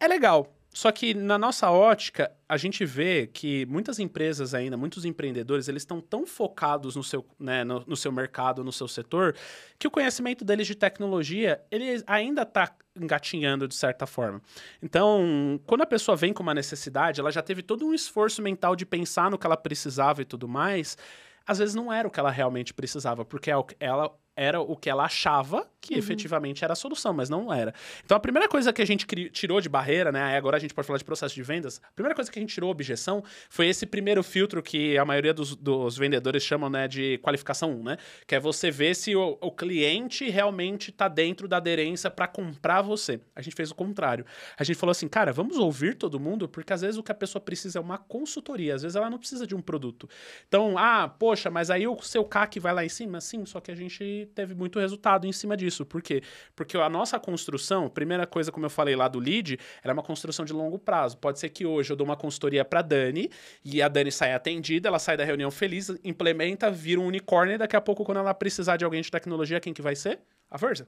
Speaker 1: É legal, só que na nossa ótica, a gente vê que muitas empresas ainda, muitos empreendedores, eles estão tão focados no seu, né, no seu mercado, no seu setor, que o conhecimento deles de tecnologia, ele ainda está engatinhando de certa forma. Então, quando a pessoa vem com uma necessidade, ela já teve todo um esforço mental de pensar no que ela precisava e tudo mais, às vezes não era o que ela realmente precisava, porque ela era o que ela achava que efetivamente era a solução, mas não era. Então, a primeira coisa que a gente tirou de barreira, né? Agora a gente pode falar de processo de vendas. A primeira coisa que a gente tirou objeção foi esse primeiro filtro que a maioria dos vendedores chamam, né, de qualificação 1, né? Que é você ver se o cliente realmente está dentro da aderência para comprar você. A gente fez o contrário. A gente falou assim, cara, vamos ouvir todo mundo, porque às vezes o que a pessoa precisa é uma consultoria. Às vezes ela não precisa de um produto. Então, poxa, mas aí o seu CAC vai lá em cima? Sim, só que a gente teve muito resultado em cima disso. Por quê? Porque a nossa construção, primeira coisa, como eu falei lá do lead, era uma construção de longo prazo. Pode ser que hoje eu dou uma consultoria para a Dani e a Dani sai atendida, ela sai da reunião feliz, implementa, vira um unicórnio e daqui a pouco, quando ela precisar de alguém de tecnologia, quem que vai ser? A Verzel.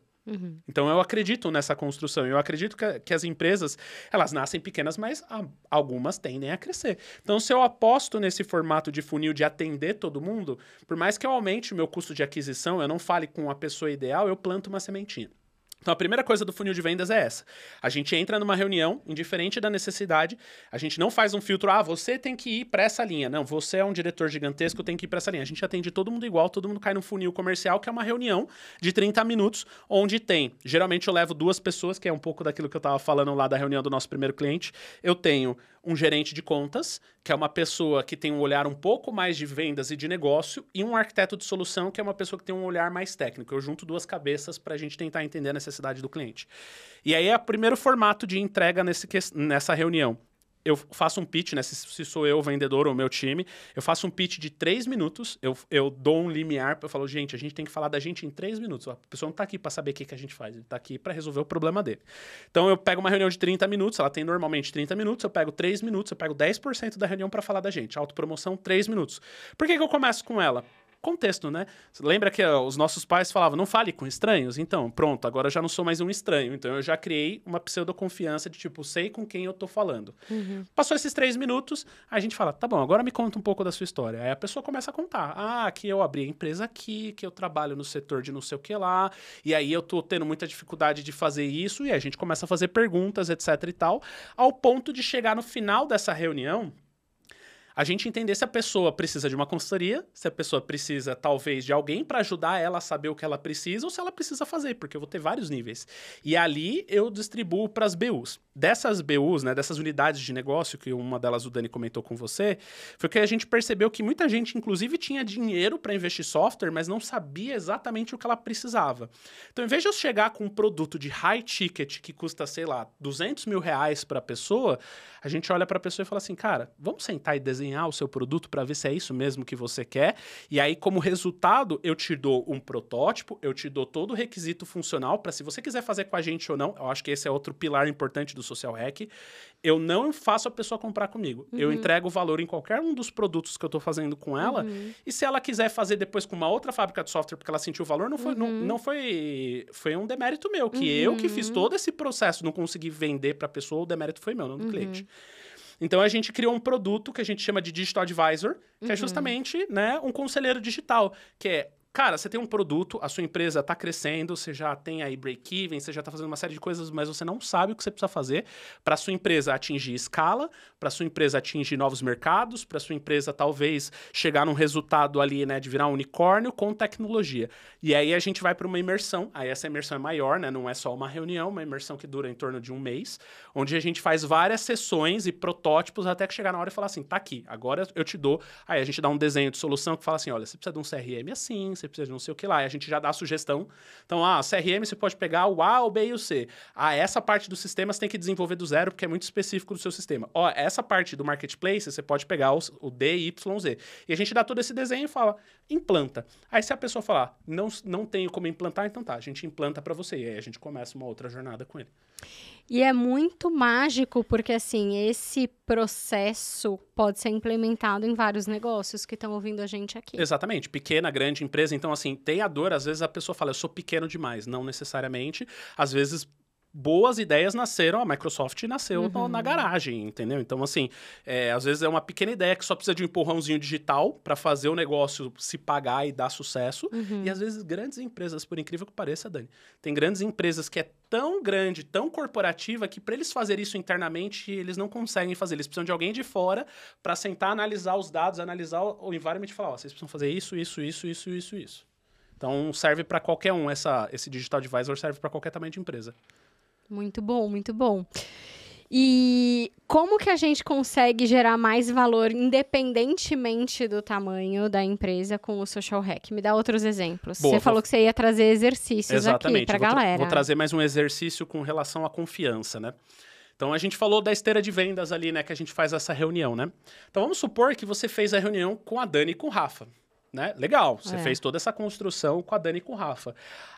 Speaker 1: Então, eu acredito nessa construção. Eu acredito que as empresas, elas nascem pequenas, mas algumas tendem a crescer. Então, se eu aposto nesse formato de funil de atender todo mundo, por mais que eu aumente o meu custo de aquisição, eu não fale com a pessoa ideal, eu planto uma sementinha. Então, a primeira coisa do funil de vendas é essa. A gente entra numa reunião, indiferente da necessidade, a gente não faz um filtro, você tem que ir para essa linha. Não, você é um diretor gigantesco, tem que ir para essa linha. A gente atende todo mundo igual, todo mundo cai no funil comercial, que é uma reunião de 30 minutos, onde tem, geralmente eu levo 2 pessoas, que é um pouco daquilo que eu estava falando lá da reunião do nosso primeiro cliente. Eu tenho um gerente de contas, que é uma pessoa que tem um olhar um pouco mais de vendas e de negócio, e um arquiteto de solução, que é uma pessoa que tem um olhar mais técnico. Eu junto 2 cabeças para a gente tentar entender a necessidade do cliente. E aí é o primeiro formato de entrega nessa reunião. Eu faço um pitch, né? Se sou eu o vendedor ou o meu time, eu faço um pitch de 3 minutos, eu dou um limiar, eu falo, gente, a gente tem que falar da gente em 3 minutos. A pessoa não está aqui para saber o que a gente faz, ele está aqui para resolver o problema dele. Então, eu pego uma reunião de 30 minutos, ela tem normalmente 30 minutos, eu pego 3 minutos, eu pego 10% da reunião para falar da gente. Autopromoção, 3 minutos. Por que eu começo com ela? Contexto, né? Lembra que os nossos pais falavam, não fale com estranhos? Então, pronto, agora eu já não sou mais um estranho. Então, eu já criei uma pseudoconfiança de tipo, sei com quem eu tô falando. Passou esses 3 minutos, a gente fala, tá bom, agora me conta um pouco da sua história. Aí a pessoa começa a contar. Que eu abri a empresa aqui, que eu trabalho no setor de não sei o que lá, e aí eu tô tendo muita dificuldade de fazer isso, e a gente começa a fazer perguntas, etc e tal, ao ponto de chegar no final dessa reunião, a gente entender se a pessoa precisa de uma consultoria, se a pessoa precisa, talvez, de alguém para ajudar ela a saber o que ela precisa ou se ela precisa fazer, porque eu vou ter vários níveis. E ali eu distribuo para as BUs. Dessas BUs, né, dessas unidades de negócio, que uma delas o Dani comentou com você, foi que a gente percebeu que muita gente, inclusive, tinha dinheiro para investir em software, mas não sabia exatamente o que ela precisava. Então, em vez de eu chegar com um produto de high ticket que custa, sei lá, R$200 mil para a pessoa, a gente olha para a pessoa e fala assim, cara, vamos sentar e desenhar o seu produto para ver se é isso mesmo que você quer. E aí, como resultado, eu te dou um protótipo, eu te dou todo o requisito funcional para se você quiser fazer com a gente ou não. Eu acho que esse é outro pilar importante do Social Hack. Eu não faço a pessoa comprar comigo. Eu entrego o valor em qualquer um dos produtos que eu estou fazendo com ela. E se ela quiser fazer depois com uma outra fábrica de software porque ela sentiu o valor, foi um demérito meu. Que eu que fiz todo esse processo, não consegui vender para a pessoa, o demérito foi meu, não do cliente. Então, a gente criou um produto que a gente chama de Digital Advisor, que é justamente, né, um conselheiro digital, que é, cara, você tem um produto, a sua empresa está crescendo, você já tem aí break-even, você já está fazendo uma série de coisas, mas você não sabe o que você precisa fazer para a sua empresa atingir escala, para a sua empresa atingir novos mercados, para a sua empresa talvez chegar num resultado ali, né, de virar um unicórnio com tecnologia. E aí a gente vai para uma imersão, aí essa imersão é maior, né, não é só uma reunião, uma imersão que dura em torno de um mês, onde a gente faz várias sessões e protótipos até que chegar na hora e falar assim, tá aqui, agora eu te dou. Aí a gente dá um desenho de solução que fala assim, olha, você precisa de um CRM assim, você precisa de não sei o que lá, e a gente já dá a sugestão. Então, CRM você pode pegar o A, o B e o C. Essa parte do sistema você tem que desenvolver do zero, porque é muito específico do seu sistema. Essa parte do marketplace você pode pegar o D, Y, Z. E a gente dá todo esse desenho e fala, implanta. Aí se a pessoa falar, não tenho como implantar, então tá, a gente implanta para você. E aí a gente começa uma outra jornada com ele.
Speaker 2: E é muito mágico, porque assim, esse processo pode ser implementado em vários negócios que estão ouvindo a gente aqui.
Speaker 1: Exatamente. Pequena, grande empresa. Então, assim, tem a dor. Às vezes a pessoa fala, eu sou pequeno demais. Não necessariamente. Às vezes, boas ideias nasceram, a Microsoft nasceu na garagem, entendeu? Então, assim, às vezes é uma pequena ideia que só precisa de um empurrãozinho digital para fazer o negócio se pagar e dar sucesso. E, às vezes, grandes empresas, por incrível que pareça, Dani, tem grandes empresas que é tão grande, tão corporativa, que para eles fazerem isso internamente, eles não conseguem fazer. Eles precisam de alguém de fora para sentar, analisar os dados, analisar o environment e falar, vocês precisam fazer isso. Então, serve para qualquer um. Esse Digital Advisor serve para qualquer tamanho de empresa.
Speaker 2: Muito bom, muito bom. E como que a gente consegue gerar mais valor independentemente do tamanho da empresa com o Social Hack? Me dá outros exemplos. Você falou que você ia trazer exercícios aqui para a galera.
Speaker 1: Vou trazer mais um exercício com relação à confiança, né? Então, a gente falou da esteira de vendas ali, né? Que a gente faz essa reunião, né? Então, vamos supor que você fez a reunião com a Dani e com o Rafa. Né? Legal, você fez toda essa construção com a Dani e com o Rafa.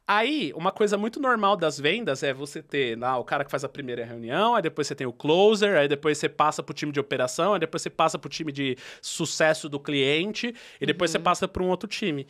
Speaker 1: Aí, uma coisa muito normal das vendas é você ter o cara que faz a primeira reunião, aí depois você tem o closer, aí depois você passa para o time de operação, aí depois você passa para o time de sucesso do cliente, e depois você passa para um outro time.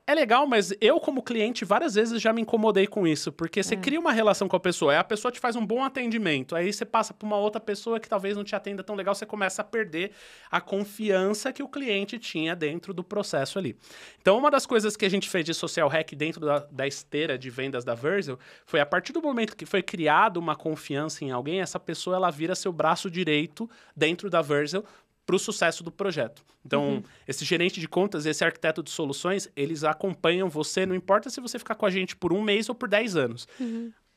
Speaker 1: É legal, mas eu, como cliente, várias vezes já me incomodei com isso, porque você cria uma relação com a pessoa, aí a pessoa te faz um bom atendimento, aí você passa para uma outra pessoa que talvez não te atenda tão legal, você começa a perder a confiança que o cliente tinha dentro do processo ali. Então, uma das coisas que a gente fez de Social Hack dentro da esteira de vendas da Verzel foi, a partir do momento que foi criado uma confiança em alguém, essa pessoa ela vira seu braço direito dentro da Verzel, para o sucesso do projeto. Então, esse gerente de contas, esse arquiteto de soluções, eles acompanham você, não importa se você ficar com a gente por 1 mês ou por 10 anos.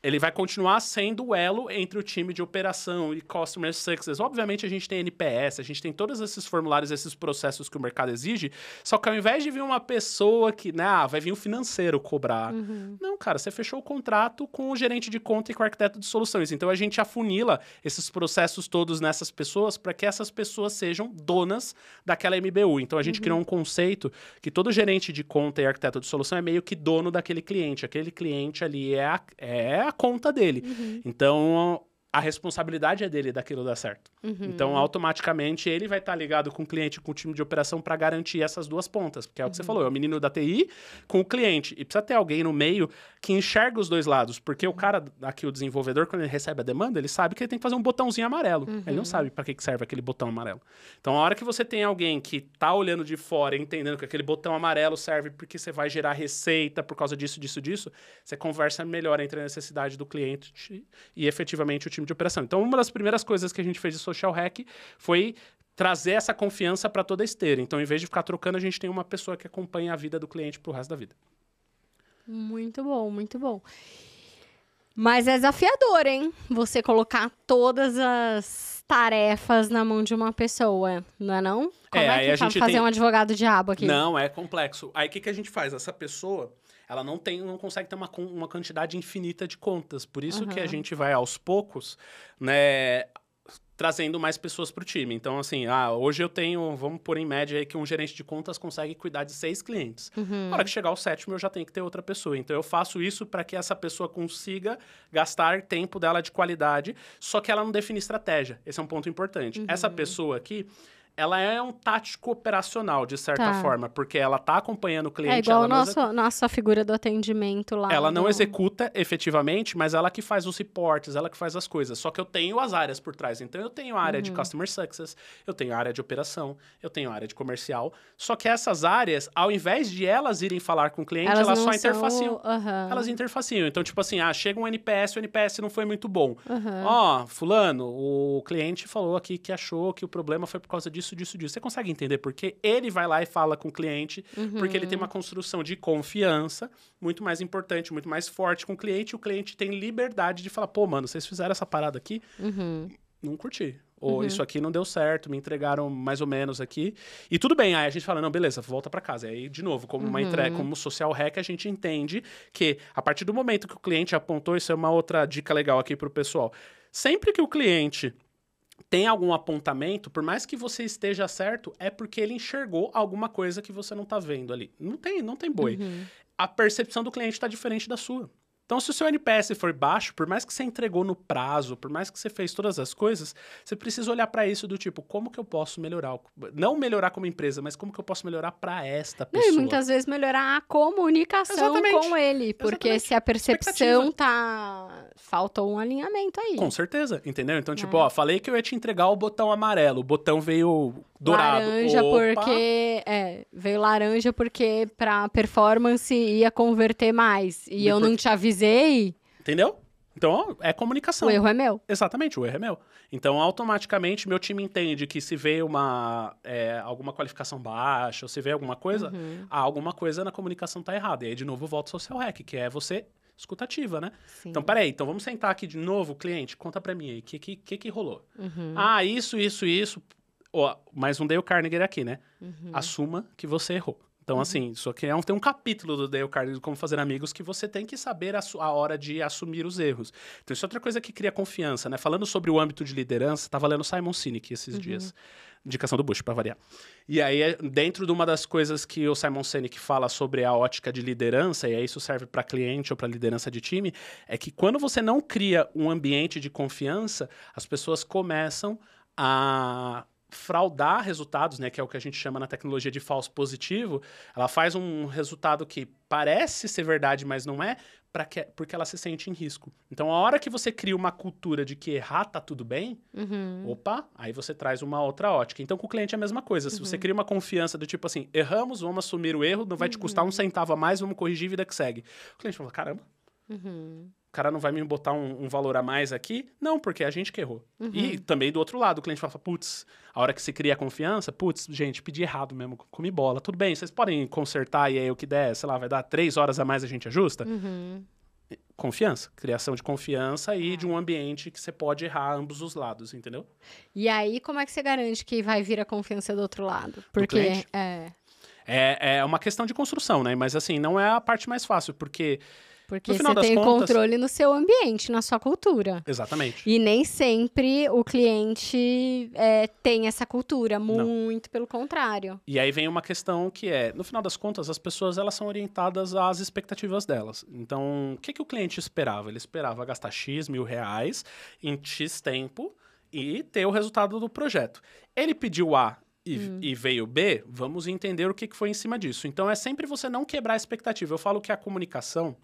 Speaker 1: Ele vai continuar sendo o elo entre o time de operação e Customer Success. Obviamente, a gente tem NPS, a gente tem todos esses formulários, esses processos que o mercado exige, só que ao invés de vir uma pessoa que, vai vir o financeiro cobrar. Não, cara, você fechou o contrato com o gerente de conta e com o arquiteto de soluções. Então, a gente afunila esses processos todos nessas pessoas para que essas pessoas sejam donas daquela MBU. Então, a gente criou um conceito que todo gerente de conta e arquiteto de solução é meio que dono daquele cliente. Aquele cliente ali é a conta dele. Então, a responsabilidade é dele daquilo dar certo. Então, automaticamente, ele vai estar ligado com o cliente, com o time de operação para garantir essas duas pontas. Porque é o que você falou, é o menino da TI com o cliente. E precisa ter alguém no meio que enxerga os dois lados. Porque o cara, aqui o desenvolvedor, quando ele recebe a demanda, ele sabe que ele tem que fazer um botãozinho amarelo. Ele não sabe para que serve aquele botão amarelo. Então, a hora que você tem alguém que tá olhando de fora e entendendo que aquele botão amarelo serve porque você vai gerar receita por causa disso, você conversa melhor entre a necessidade do cliente e efetivamente o time de operação. Então, uma das primeiras coisas que a gente fez de Social Hack foi trazer essa confiança para toda a esteira. Então, em vez de ficar trocando, a gente tem uma pessoa que acompanha a vida do cliente pro resto da vida.
Speaker 2: Muito bom, muito bom. Mas é desafiador, hein? Você colocar todas as tarefas na mão de uma pessoa, não é não? Como é que
Speaker 1: a gente
Speaker 2: fazer
Speaker 1: tem...
Speaker 2: um advogado diabo aqui?
Speaker 1: Não, é complexo. Aí, o que a gente faz? Essa pessoa, ela não consegue ter uma quantidade infinita de contas. Por isso que a gente vai, aos poucos, né, trazendo mais pessoas para o time. Então, assim, hoje eu tenho, vamos pôr em média aí que um gerente de contas consegue cuidar de 6 clientes. Na hora que chegar ao 7º, eu já tenho que ter outra pessoa. Então, eu faço isso para que essa pessoa consiga gastar tempo dela de qualidade, só que ela não define estratégia. Esse é um ponto importante. Essa pessoa aqui, ela é um tático operacional, de certa forma, porque ela está acompanhando o cliente.
Speaker 2: É igual nossa figura do atendimento lá.
Speaker 1: Ela não executa efetivamente, mas ela que faz os reportes, ela que faz as coisas. Só que eu tenho as áreas por trás. Então, eu tenho a área de Customer Success, eu tenho a área de operação, eu tenho a área de comercial. Só que essas áreas, ao invés de elas irem falar com o cliente, elas só interfaciam. Elas interfaciam. Então, tipo assim, chega um NPS, o NPS não foi muito bom. Fulano, o cliente falou aqui que achou que o problema foi por causa disso. Você consegue entender por quê? Ele vai lá e fala com o cliente, porque ele tem uma construção de confiança muito mais importante, muito mais forte com o cliente tem liberdade de falar, pô, mano, vocês fizeram essa parada aqui, não curti. Ou isso aqui não deu certo, me entregaram mais ou menos aqui. E tudo bem, aí a gente fala, não, beleza, volta pra casa. Aí, de novo, como uma entrega, como social hack, a gente entende que a partir do momento que o cliente apontou, isso é uma outra dica legal aqui pro pessoal. Sempre que o cliente tem algum apontamento, por mais que você esteja certo, é porque ele enxergou alguma coisa que você não tá vendo ali. Não tem boi. A percepção do cliente está diferente da sua. Então, se o seu NPS for baixo, por mais que você entregou no prazo, por mais que você fez todas as coisas, você precisa olhar para isso do tipo, como que eu posso melhorar? Não melhorar como empresa, mas como que eu posso melhorar para esta pessoa?
Speaker 2: E muitas vezes melhorar a comunicação com ele, porque se a percepção falta um alinhamento aí.
Speaker 1: Com certeza, entendeu? Então, tipo, falei que eu ia te entregar o botão amarelo, o botão veio dourado.
Speaker 2: Laranja veio laranja porque pra performance ia converter mais. E eu não te avisei.
Speaker 1: Entendeu? Então, é comunicação.
Speaker 2: O erro é meu.
Speaker 1: Exatamente, o erro é meu. Então, automaticamente, meu time entende que se vê alguma qualificação baixa, ou se vê alguma coisa, alguma coisa na comunicação tá errada. E aí, de novo, volta ao social hack, que é você escutativa, né? Sim. Então, peraí, então vamos sentar aqui de novo, cliente, conta pra mim aí, o que rolou? Isso. Mais um Dale Carnegie aqui, né? Assuma que você errou. Então, assim, isso aqui tem um capítulo do Dale Carnegie, Como Fazer Amigos, que você tem que saber a hora de assumir os erros. Então, isso é outra coisa que cria confiança, né? Falando sobre o âmbito de liderança, tava lendo Simon Sinek esses dias. Indicação do Bush, para variar. E aí, dentro de uma das coisas que o Simon Sinek fala sobre a ótica de liderança, e aí isso serve para cliente ou para liderança de time, é que quando você não cria um ambiente de confiança, as pessoas começam a fraudar resultados, né, que é o que a gente chama na tecnologia de falso positivo. Ela faz um resultado que parece ser verdade, mas não é, porque ela se sente em risco. Então, a hora que você cria uma cultura de que errar tá tudo bem, aí você traz uma outra ótica. Então, com o cliente é a mesma coisa. Se você cria uma confiança do tipo assim, erramos, vamos assumir o erro, não vai te custar um centavo a mais, vamos corrigir, vida que segue. O cliente fala, caramba, o cara não vai me botar um valor a mais aqui? Não, porque é a gente que errou. E também do outro lado, o cliente fala, putz, a hora que se cria a confiança, putz, gente, pedi errado mesmo, comi bola. Tudo bem, vocês podem consertar e aí o que der, sei lá, vai dar 3 horas a mais a gente ajusta? Confiança, criação de confiança e de um ambiente que você pode errar ambos os lados, entendeu?
Speaker 2: E aí, como é que você garante que vai vir a confiança do outro lado? Porque
Speaker 1: é uma questão de construção, né? Mas assim, não é a parte mais fácil, porque
Speaker 2: você tem controle no seu ambiente, na sua cultura.
Speaker 1: Exatamente.
Speaker 2: E nem sempre o cliente tem essa cultura, muito pelo contrário.
Speaker 1: E aí vem uma questão que no final das contas, as pessoas elas são orientadas às expectativas delas. Então, o que o cliente esperava? Ele esperava gastar X mil reais em X tempo e ter o resultado do projeto. Ele pediu A e veio B, vamos entender o que foi em cima disso. Então, é sempre você não quebrar a expectativa. Eu falo que a comunicação,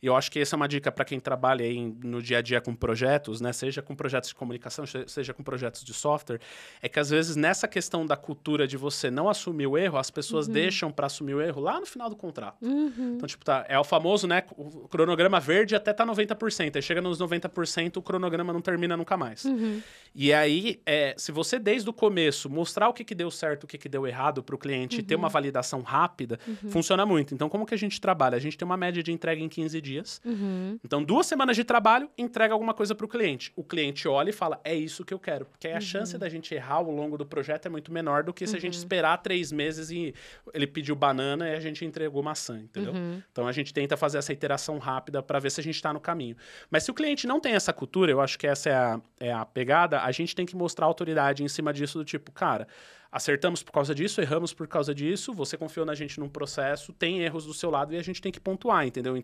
Speaker 1: E eu acho que essa é uma dica para quem trabalha aí no dia a dia com projetos, né? Seja com projetos de comunicação, seja com projetos de software, é que às vezes nessa questão da cultura de você não assumir o erro, as pessoas deixam para assumir o erro lá no final do contrato. Então, tipo, é o famoso, né? O cronograma verde até tá 90%. Aí chega nos 90%, o cronograma não termina nunca mais. E aí, se você desde o começo mostrar o que deu certo, o que deu errado para o cliente e ter uma validação rápida, funciona muito. Então, como que a gente trabalha? A gente tem uma média de entrega em 15 dias. Então, 2 semanas de trabalho, entrega alguma coisa para o cliente. O cliente olha e fala, é isso que eu quero. Porque aí a chance da gente errar ao longo do projeto é muito menor do que se a gente esperar 3 meses e ele pediu banana e a gente entregou maçã, entendeu? Então, a gente tenta fazer essa iteração rápida para ver se a gente está no caminho. Mas se o cliente não tem essa cultura, eu acho que essa é a pegada, a gente tem que mostrar autoridade em cima disso, do tipo, cara, acertamos por causa disso, erramos por causa disso, você confiou na gente num processo, tem erros do seu lado e a gente tem que pontuar, entendeu?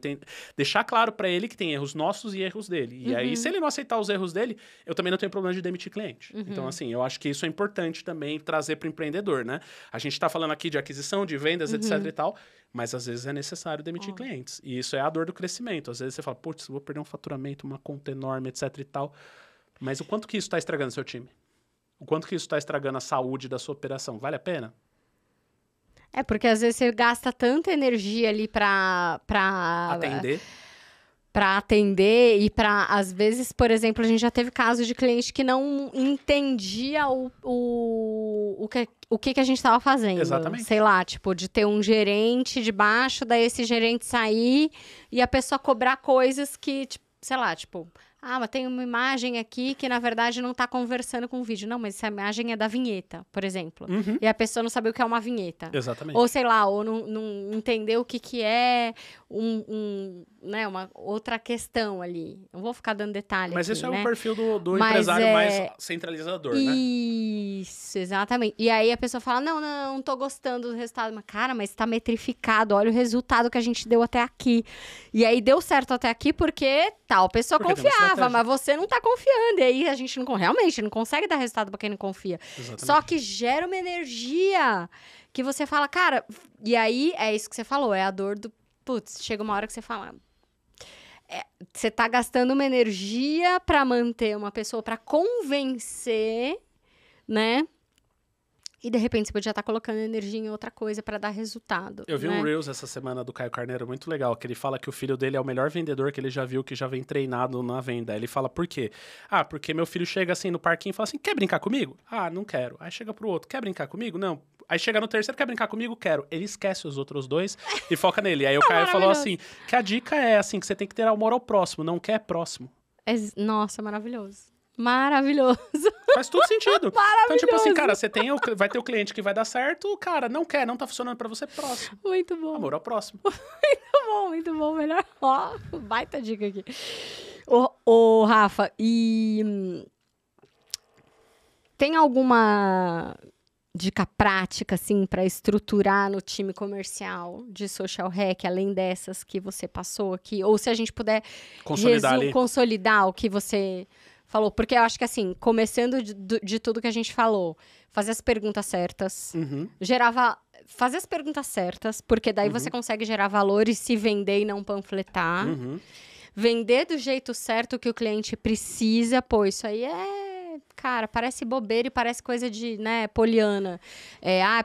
Speaker 1: Deixar claro para ele que tem erros nossos e erros dele. E aí, se ele não aceitar os erros dele, eu também não tenho problema de demitir cliente. Então, assim, eu acho que isso é importante também trazer para o empreendedor, né? A gente está falando aqui de aquisição, de vendas, etc e tal, mas às vezes é necessário demitir clientes. E isso é a dor do crescimento. Às vezes você fala, putz, vou perder um faturamento, uma conta enorme, etc e tal. Mas o quanto que isso está estragando seu time? O quanto que isso está estragando a saúde da sua operação? Vale a pena?
Speaker 2: Porque às vezes você gasta tanta energia ali pra
Speaker 1: Atender.
Speaker 2: Para atender e para, às vezes, por exemplo, a gente já teve casos de cliente que não entendia o que a gente estava fazendo.
Speaker 1: Exatamente.
Speaker 2: Sei lá, tipo, de ter um gerente de baixo, daí esse gerente sair e a pessoa cobrar coisas que, tipo, sei lá, tipo... mas tem uma imagem aqui que, na verdade, não está conversando com o vídeo. Não, mas essa imagem é da vinheta, por exemplo. E a pessoa não sabe o que é uma vinheta.
Speaker 1: Exatamente.
Speaker 2: Ou, sei lá, ou não entendeu o que é né, uma outra questão ali. Não vou ficar dando detalhe
Speaker 1: Mas
Speaker 2: aqui,
Speaker 1: esse é
Speaker 2: né?
Speaker 1: o perfil do empresário mais centralizador, né?
Speaker 2: Isso, exatamente. E aí a pessoa fala, não tô gostando do resultado. Mas, cara, mas tá metrificado. Olha o resultado que a gente deu até aqui. E aí deu certo até aqui porque tal pessoa confiava, mas você não tá confiando. E aí a gente realmente não consegue dar resultado pra quem não confia.
Speaker 1: Exatamente.
Speaker 2: Só que gera uma energia que você fala, cara... E aí é isso que você falou, é a dor do... Putz, chega uma hora que você fala... Você tá gastando uma energia pra manter uma pessoa, pra convencer, né? E, de repente, você podia estar colocando energia em outra coisa pra dar resultado.
Speaker 1: Eu vi
Speaker 2: né?
Speaker 1: um Reels essa semana do Caio Carneiro muito legal, que ele fala que o filho dele é o melhor vendedor que ele já viu, que já vem treinado na venda. Ele fala, por quê? Porque meu filho chega assim no parquinho e fala assim, quer brincar comigo? Não quero. Aí chega pro outro, quer brincar comigo? Não. Aí chega no terceiro, quer brincar comigo? Quero. Ele esquece os outros 2 e foca nele. Aí o Caio falou assim, que a dica é assim, que você tem que ter amor ao próximo, não quer próximo.
Speaker 2: Nossa, maravilhoso. Maravilhoso.
Speaker 1: Faz todo sentido. Então, tipo assim, cara, vai ter o cliente que vai dar certo, cara, não tá funcionando pra você, próximo.
Speaker 2: Muito bom.
Speaker 1: Amor ao próximo.
Speaker 2: Muito bom. Melhor. Baita dica aqui. Rafa, e tem alguma dica prática, assim, pra estruturar no time comercial de Social Hack, além dessas que você passou aqui? Ou se a gente puder consolidar o que você... falou, porque eu acho que assim, começando de tudo que a gente falou, fazer as perguntas certas, fazer as perguntas certas, porque daí você consegue gerar valor e se vender e não panfletar, vender do jeito certo que o cliente precisa, isso aí cara, parece bobeira e parece coisa de, né, poliana.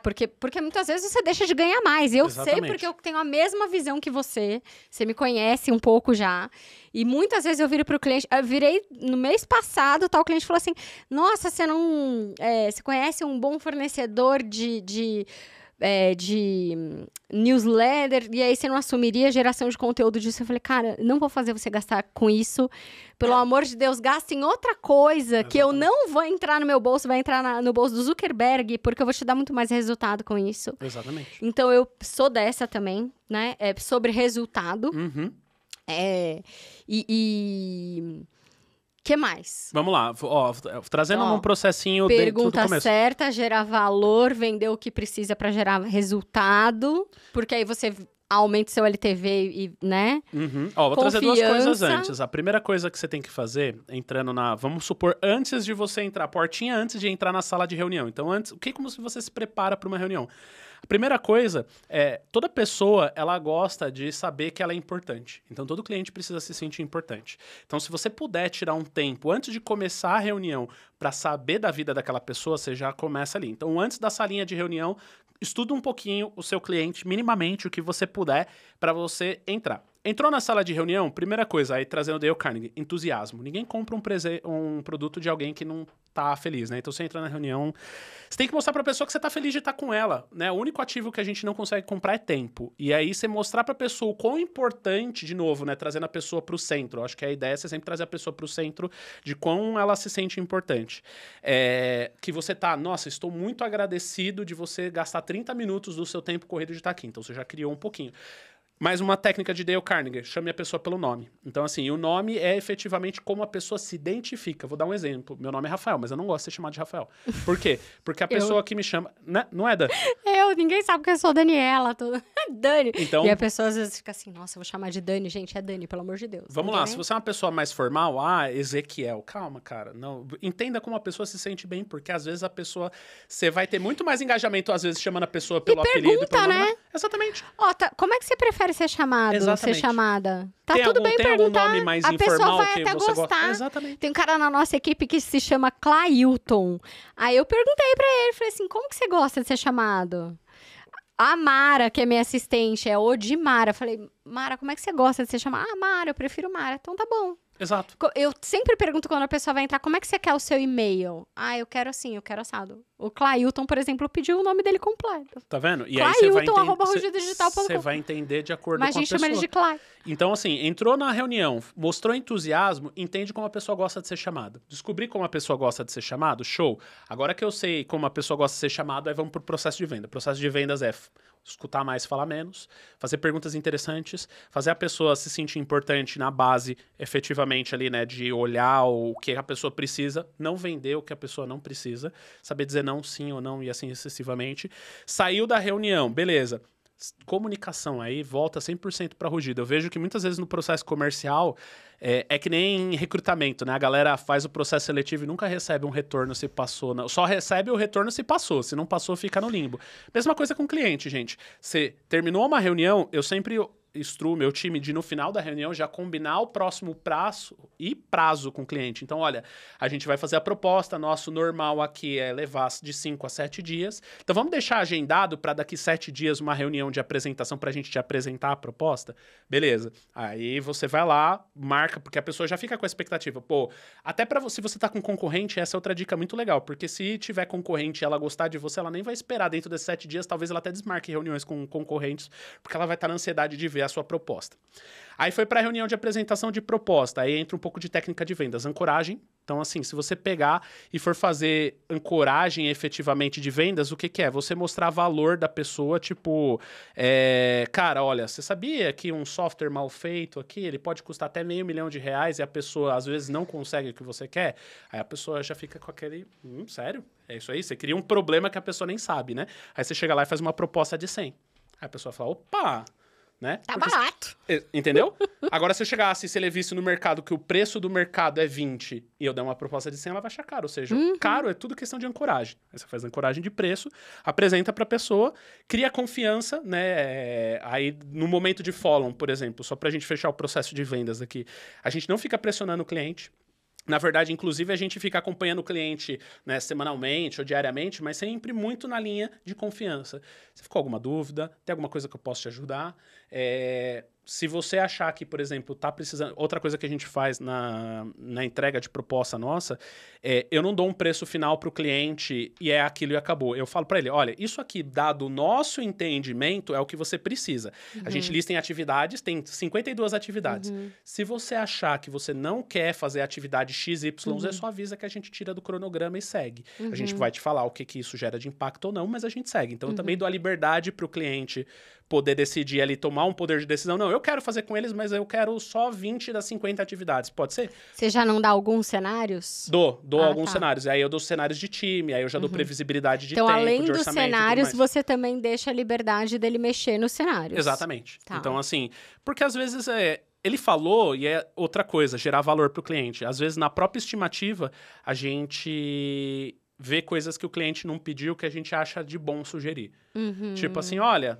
Speaker 2: Porque muitas vezes você deixa de ganhar mais. Eu sei porque eu tenho a mesma visão que você me conhece um pouco já. E muitas vezes eu viro pro cliente, eu virei no mês passado, o cliente falou assim, nossa, você não... você conhece um bom fornecedor de newsletter, e aí você não assumiria a geração de conteúdo disso? Eu falei, cara, não vou fazer você gastar com isso. Pelo amor de Deus, gasta em outra coisa, que eu não vou entrar no meu bolso, vai entrar no bolso do Zuckerberg, porque eu vou te dar muito mais resultado com isso.
Speaker 1: Exatamente.
Speaker 2: Então, eu sou dessa também, né? Sobre resultado. Que mais?
Speaker 1: Vamos lá, trazendo um processinho
Speaker 2: pergunta
Speaker 1: dentro do começo.
Speaker 2: Certa, gerar valor, vender o que precisa para gerar resultado, porque aí você aumenta o seu LTV e, né?
Speaker 1: Vou trazer 2 coisas antes. A primeira coisa que você tem que fazer, entrando vamos supor, antes de você entrar, portinha antes de entrar na sala de reunião. Então, como você se prepara para uma reunião? A primeira coisa é, toda pessoa, ela gosta de saber que ela é importante. Então, todo cliente precisa se sentir importante. Então, se você puder tirar um tempo antes de começar a reunião para saber da vida daquela pessoa, você já começa ali. Então, antes da salinha de reunião, estuda um pouquinho o seu cliente, minimamente o que você puder, para você entrar. Entrou na sala de reunião, primeira coisa, aí trazendo o Dale Carnegie, entusiasmo. Ninguém compra um produto de alguém que não tá feliz, né? Então você entra na reunião, você tem que mostrar pra pessoa que você tá feliz de estar com ela, né? O único ativo que a gente não consegue comprar é tempo. E aí você mostrar pra pessoa o quão importante, de novo, né? Trazendo a pessoa pro centro. Eu acho que a ideia é você sempre trazer a pessoa pro centro de quão ela se sente importante. Que você tá, nossa, estou muito agradecido de você gastar 30 minutos do seu tempo corrido de estar aqui. Então você já criou um pouquinho. Mais uma técnica de Dale Carnegie, chame a pessoa pelo nome. Então, assim, o nome é efetivamente como a pessoa se identifica. Vou dar um exemplo. Meu nome é Rafael, mas eu não gosto de ser chamado de Rafael. Por quê? Porque a pessoa que me chama... Né? Não é, Dan?
Speaker 2: Ninguém sabe que eu sou Daniela. Dani.
Speaker 1: Então,
Speaker 2: e a pessoa às vezes fica assim, nossa, eu vou chamar de Dani. Gente, é Dani, pelo amor de Deus.
Speaker 1: Vamos lá, se você é uma pessoa mais formal, Ezequiel, calma, cara. Não, entenda como a pessoa se sente bem, porque às vezes a pessoa... Você vai ter muito mais engajamento, às vezes, chamando a pessoa pelo apelido. Pelo nome,
Speaker 2: né?
Speaker 1: Exatamente.
Speaker 2: Como é que você prefere ser chamado?
Speaker 1: Exatamente.
Speaker 2: Ser chamada? Tá
Speaker 1: Tem
Speaker 2: tudo bem
Speaker 1: tem
Speaker 2: perguntar.
Speaker 1: algum nome mais
Speaker 2: a
Speaker 1: informal
Speaker 2: pessoa vai
Speaker 1: que
Speaker 2: até
Speaker 1: você
Speaker 2: gostar.
Speaker 1: gosta? Exatamente.
Speaker 2: Tem um cara na nossa equipe que se chama Clailton. Aí eu perguntei pra ele, falei assim, como que você gosta de ser chamado? A Mara, que é minha assistente, é Odimara. Falei, Mara, como é que você gosta de ser chamada? Mara, eu prefiro Mara. Então tá bom.
Speaker 1: Exato.
Speaker 2: Eu sempre pergunto quando a pessoa vai entrar, como é que você quer o seu e-mail? Eu quero assim, eu quero assado. O Clailton, por exemplo, pediu o nome dele completo.
Speaker 1: Tá vendo? E aí você
Speaker 2: Clailton,
Speaker 1: vai entender de acordo
Speaker 2: mas
Speaker 1: com a pessoa.
Speaker 2: Mas a gente chama ele de Clay.
Speaker 1: Então, assim, entrou na reunião, mostrou entusiasmo, entende como a pessoa gosta de ser chamada. Descobri como a pessoa gosta de ser chamado? Show. Agora que eu sei como a pessoa gosta de ser chamada, aí vamos pro processo de venda. O processo de vendas é escutar mais, falar menos, fazer perguntas interessantes, fazer a pessoa se sentir importante na base, efetivamente ali, né, de olhar o que a pessoa precisa, não vender o que a pessoa não precisa, saber dizer não, sim ou não e assim sucessivamente. Saiu da reunião, beleza. Comunicação, aí volta 100% para rugido. Eu vejo que muitas vezes no processo comercial é que nem recrutamento, né? A galera faz o processo seletivo e nunca recebe um retorno se passou. Não. Só recebe o retorno se passou. Se não passou, fica no limbo. Mesma coisa com o cliente, gente. Você terminou uma reunião, eu sempre instruo meu time de, no final da reunião, já combinar o próximo prazo com o cliente. Então, olha, a gente vai fazer a proposta, nosso normal aqui é levar de 5 a 7 dias. Então, vamos deixar agendado para daqui 7 dias uma reunião de apresentação para a gente te apresentar a proposta? Beleza. Aí você vai lá, marca, porque a pessoa já fica com a expectativa. Pô, até para se você tá com concorrente, essa é outra dica muito legal, porque se tiver concorrente e ela gostar de você, ela nem vai esperar dentro desses 7 dias, talvez ela até desmarque reuniões com concorrentes, porque ela vai estar na ansiedade de ver a sua proposta. Aí foi para a reunião de apresentação de proposta, aí entra um pouco de técnica de vendas, ancoragem. Então, assim, se você pegar e for fazer ancoragem efetivamente de vendas, o que que é? Você mostrar valor da pessoa, tipo, cara, olha, você sabia que um software mal feito aqui, ele pode custar até R$500 mil e a pessoa, às vezes, não consegue o que você quer? Aí a pessoa já fica com aquele, sério? É isso aí? Você cria um problema que a pessoa nem sabe, né? Aí você chega lá e faz uma proposta de 100. Aí a pessoa fala, opa... Né?
Speaker 2: Tá barato.
Speaker 1: Entendeu? Agora, se eu chegasse e se ele visse no mercado que o preço do mercado é 20 e eu der uma proposta de 100, ela vai achar caro. Ou seja, caro é tudo questão de ancoragem. Aí você faz ancoragem de preço, apresenta para a pessoa, cria confiança, né? Aí, no momento de follow, por exemplo, só para a gente fechar o processo de vendas aqui, a gente não fica pressionando o cliente. Na verdade, inclusive, a gente fica acompanhando o cliente, né, semanalmente ou diariamente, mas sempre muito na linha de confiança. Se ficou alguma dúvida, tem alguma coisa que eu posso te ajudar? Se você achar que, por exemplo, tá precisando... Outra coisa que a gente faz na entrega de proposta nossa, eu não dou um preço final para o cliente e é aquilo e acabou. Eu falo para ele, olha, isso aqui, dado o nosso entendimento, é o que você precisa. A gente lista em atividades, tem 52 atividades. Se você achar que você não quer fazer atividade XYZ, só avisa que a gente tira do cronograma e segue. A gente vai te falar o que isso gera de impacto ou não, mas a gente segue. Então, eu também dou a liberdade para o cliente poder decidir ali, tomar um poder de decisão. Não, eu quero fazer com eles, mas eu quero só 20 das 50 atividades. Pode ser?
Speaker 2: Você já não dá alguns cenários?
Speaker 1: Dou alguns cenários. Aí eu dou cenários de time, aí eu já dou previsibilidade de tempo, de orçamento.
Speaker 2: Então, além dos cenários, você também deixa a liberdade dele mexer nos cenários.
Speaker 1: Exatamente. Tá. Então, assim, porque às vezes ele falou, e é outra coisa, gerar valor para o cliente. Às vezes, na própria estimativa, a gente ver coisas que o cliente não pediu que a gente acha de bom sugerir. Tipo assim, olha,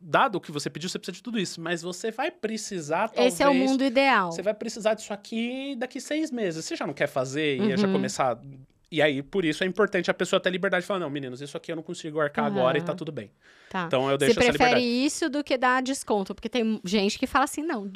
Speaker 1: dado o que você pediu, você precisa de tudo isso, mas você vai precisar, talvez...
Speaker 2: Esse é o mundo ideal.
Speaker 1: Você vai precisar disso aqui daqui 6 meses. Você já não quer fazer e já começar... E aí, por isso, é importante a pessoa ter liberdade de falar, não, meninos, isso aqui eu não consigo arcar agora e tá tudo bem.
Speaker 2: Tá.
Speaker 1: Então, eu deixo essa liberdade.
Speaker 2: Você prefere isso do que dar desconto? Porque tem gente que fala assim, não,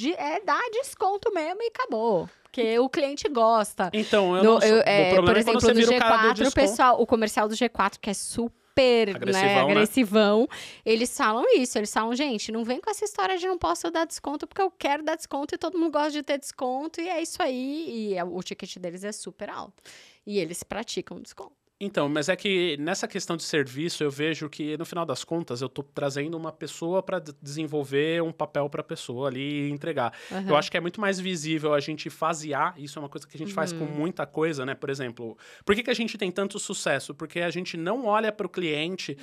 Speaker 2: dar desconto mesmo e acabou. Porque o cliente gosta.
Speaker 1: Então, eu não sou... o problema
Speaker 2: por exemplo,
Speaker 1: é quando você
Speaker 2: no
Speaker 1: vira o cara do
Speaker 2: G4,
Speaker 1: desconto.
Speaker 2: o pessoal, o comercial do G4, que é super agressivão, eles falam isso. Eles falam, gente, não vem com essa história de não posso dar desconto, porque eu quero dar desconto e todo mundo gosta de ter desconto. E é isso aí. E o ticket deles é super alto. E eles praticam desconto.
Speaker 1: Então, mas é que nessa questão de serviço, eu vejo que, no final das contas, eu tô trazendo uma pessoa para desenvolver um papel para a pessoa ali e entregar. Eu acho que é muito mais visível a gente fasear, isso é uma coisa que a gente faz com muita coisa, né? Por exemplo, por que a gente tem tanto sucesso? Porque a gente não olha para o cliente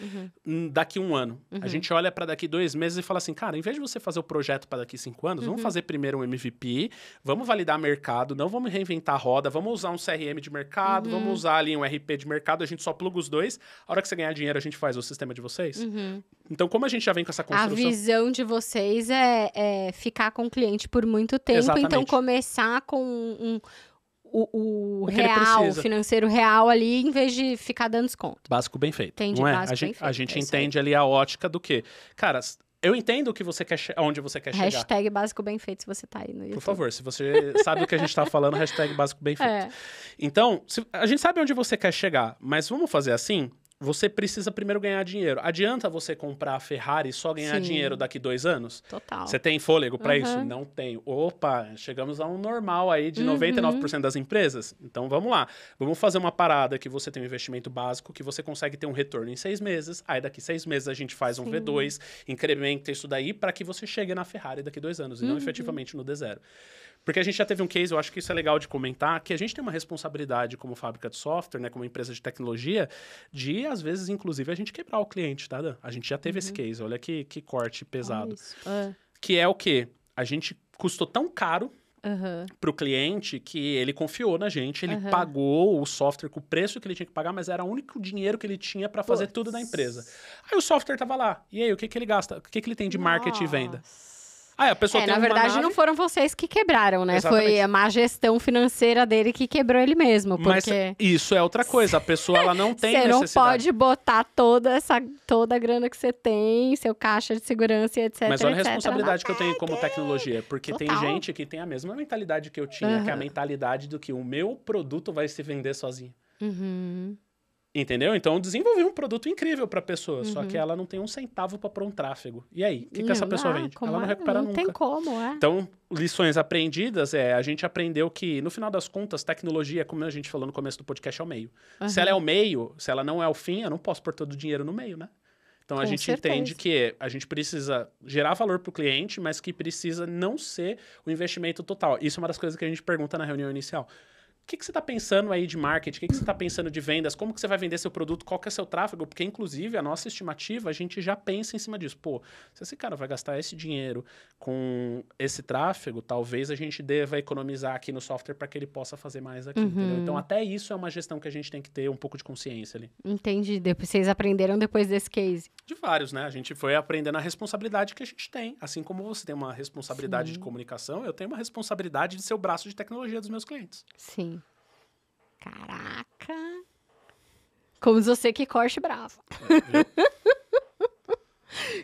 Speaker 1: daqui 1 ano. A gente olha para daqui 2 meses e fala assim, cara, em vez de você fazer o projeto para daqui 5 anos, vamos fazer primeiro um MVP, vamos validar mercado, não vamos reinventar a roda, vamos usar um CRM de mercado, vamos usar ali um RP de mercado, a gente só pluga os dois. A hora que você ganhar dinheiro, a gente faz o sistema de vocês. Então, como a gente já vem com essa construção...
Speaker 2: A visão de vocês é ficar com o cliente por muito tempo.
Speaker 1: Exatamente.
Speaker 2: Então, começar com o real, financeiro real ali, em vez de ficar dando desconto.
Speaker 1: Básico bem feito.
Speaker 2: Entendi,
Speaker 1: não é?
Speaker 2: básico bem feito.
Speaker 1: A gente entende ali a ótica do quê? Cara... Eu entendo o que você quer onde você quer chegar.
Speaker 2: Hashtag básico bem feito, se você tá aí no YouTube.
Speaker 1: Por favor, se você sabe o que a gente tá falando, hashtag básico bem feito. Então, a gente sabe onde você quer chegar, mas vamos fazer assim? Você precisa primeiro ganhar dinheiro. Adianta você comprar a Ferrari e só ganhar dinheiro daqui 2 anos?
Speaker 2: Total.
Speaker 1: Você tem fôlego para isso? Não tenho. Opa, chegamos a um normal aí de 99% das empresas. Então, vamos lá. Vamos fazer uma parada que você tem um investimento básico, que você consegue ter um retorno em 6 meses. Aí, daqui 6 meses, a gente faz um V2, incrementa isso daí para que você chegue na Ferrari daqui 2 anos. E não efetivamente no D0. Porque a gente já teve um case, eu acho que isso é legal de comentar, que a gente tem uma responsabilidade como fábrica de software, né, como empresa de tecnologia, de, às vezes, inclusive, a gente quebrar o cliente, tá, Dan? A gente já teve esse case, olha que corte pesado. Que é o quê? A gente custou tão caro para o cliente que ele confiou na gente, ele pagou o software com o preço que ele tinha que pagar, mas era o único dinheiro que ele tinha para fazer tudo da empresa. Aí o software tava lá. E aí, o que ele gasta? O que ele tem de marketing e venda? A pessoa tem
Speaker 2: na verdade, não foram vocês que quebraram, né? Exatamente. Foi a má gestão financeira dele que quebrou ele mesmo. Porque...
Speaker 1: Mas isso é outra coisa. A pessoa, ela não tem necessidade.
Speaker 2: Você não pode botar toda a grana que você tem, seu caixa de segurança e etc.
Speaker 1: Mas olha a responsabilidade que eu tenho como tecnologia. Porque tem gente que tem a mesma mentalidade que eu tinha, que é a mentalidade do que o meu produto vai se vender sozinho. Entendeu? Então, eu desenvolvi um produto incrível para a pessoa, só que ela não tem um centavo para pôr um tráfego. E aí? O que essa pessoa vende? Ela não recupera nunca.
Speaker 2: Não tem como,
Speaker 1: Então, lições aprendidas a gente aprendeu que, no final das contas, tecnologia, como a gente falou no começo do podcast, é o meio. Se ela é o meio, se ela não é o fim, eu não posso pôr todo o dinheiro no meio, né? Então, a gente entende que a gente precisa gerar valor para o cliente, mas que precisa não ser o investimento total. Isso é uma das coisas que a gente pergunta na reunião inicial. O que você está pensando aí de marketing? O que você está pensando de vendas? Como que você vai vender seu produto? Qual que é seu tráfego? Porque, inclusive, a nossa estimativa, a gente já pensa em cima disso. Pô, se esse cara vai gastar esse dinheiro com esse tráfego, talvez a gente deva economizar aqui no software para que ele possa fazer mais aqui, entendeu? Então, até isso é uma gestão que a gente tem que ter um pouco de consciência ali.
Speaker 2: Entendi. Vocês aprenderam depois desse case?
Speaker 1: De vários, né? A gente foi aprendendo a responsabilidade que a gente tem. Assim como você tem uma responsabilidade de comunicação, eu tenho uma responsabilidade de ser o braço de tecnologia dos meus clientes.
Speaker 2: Sim. Caraca! Como você que corte bravo.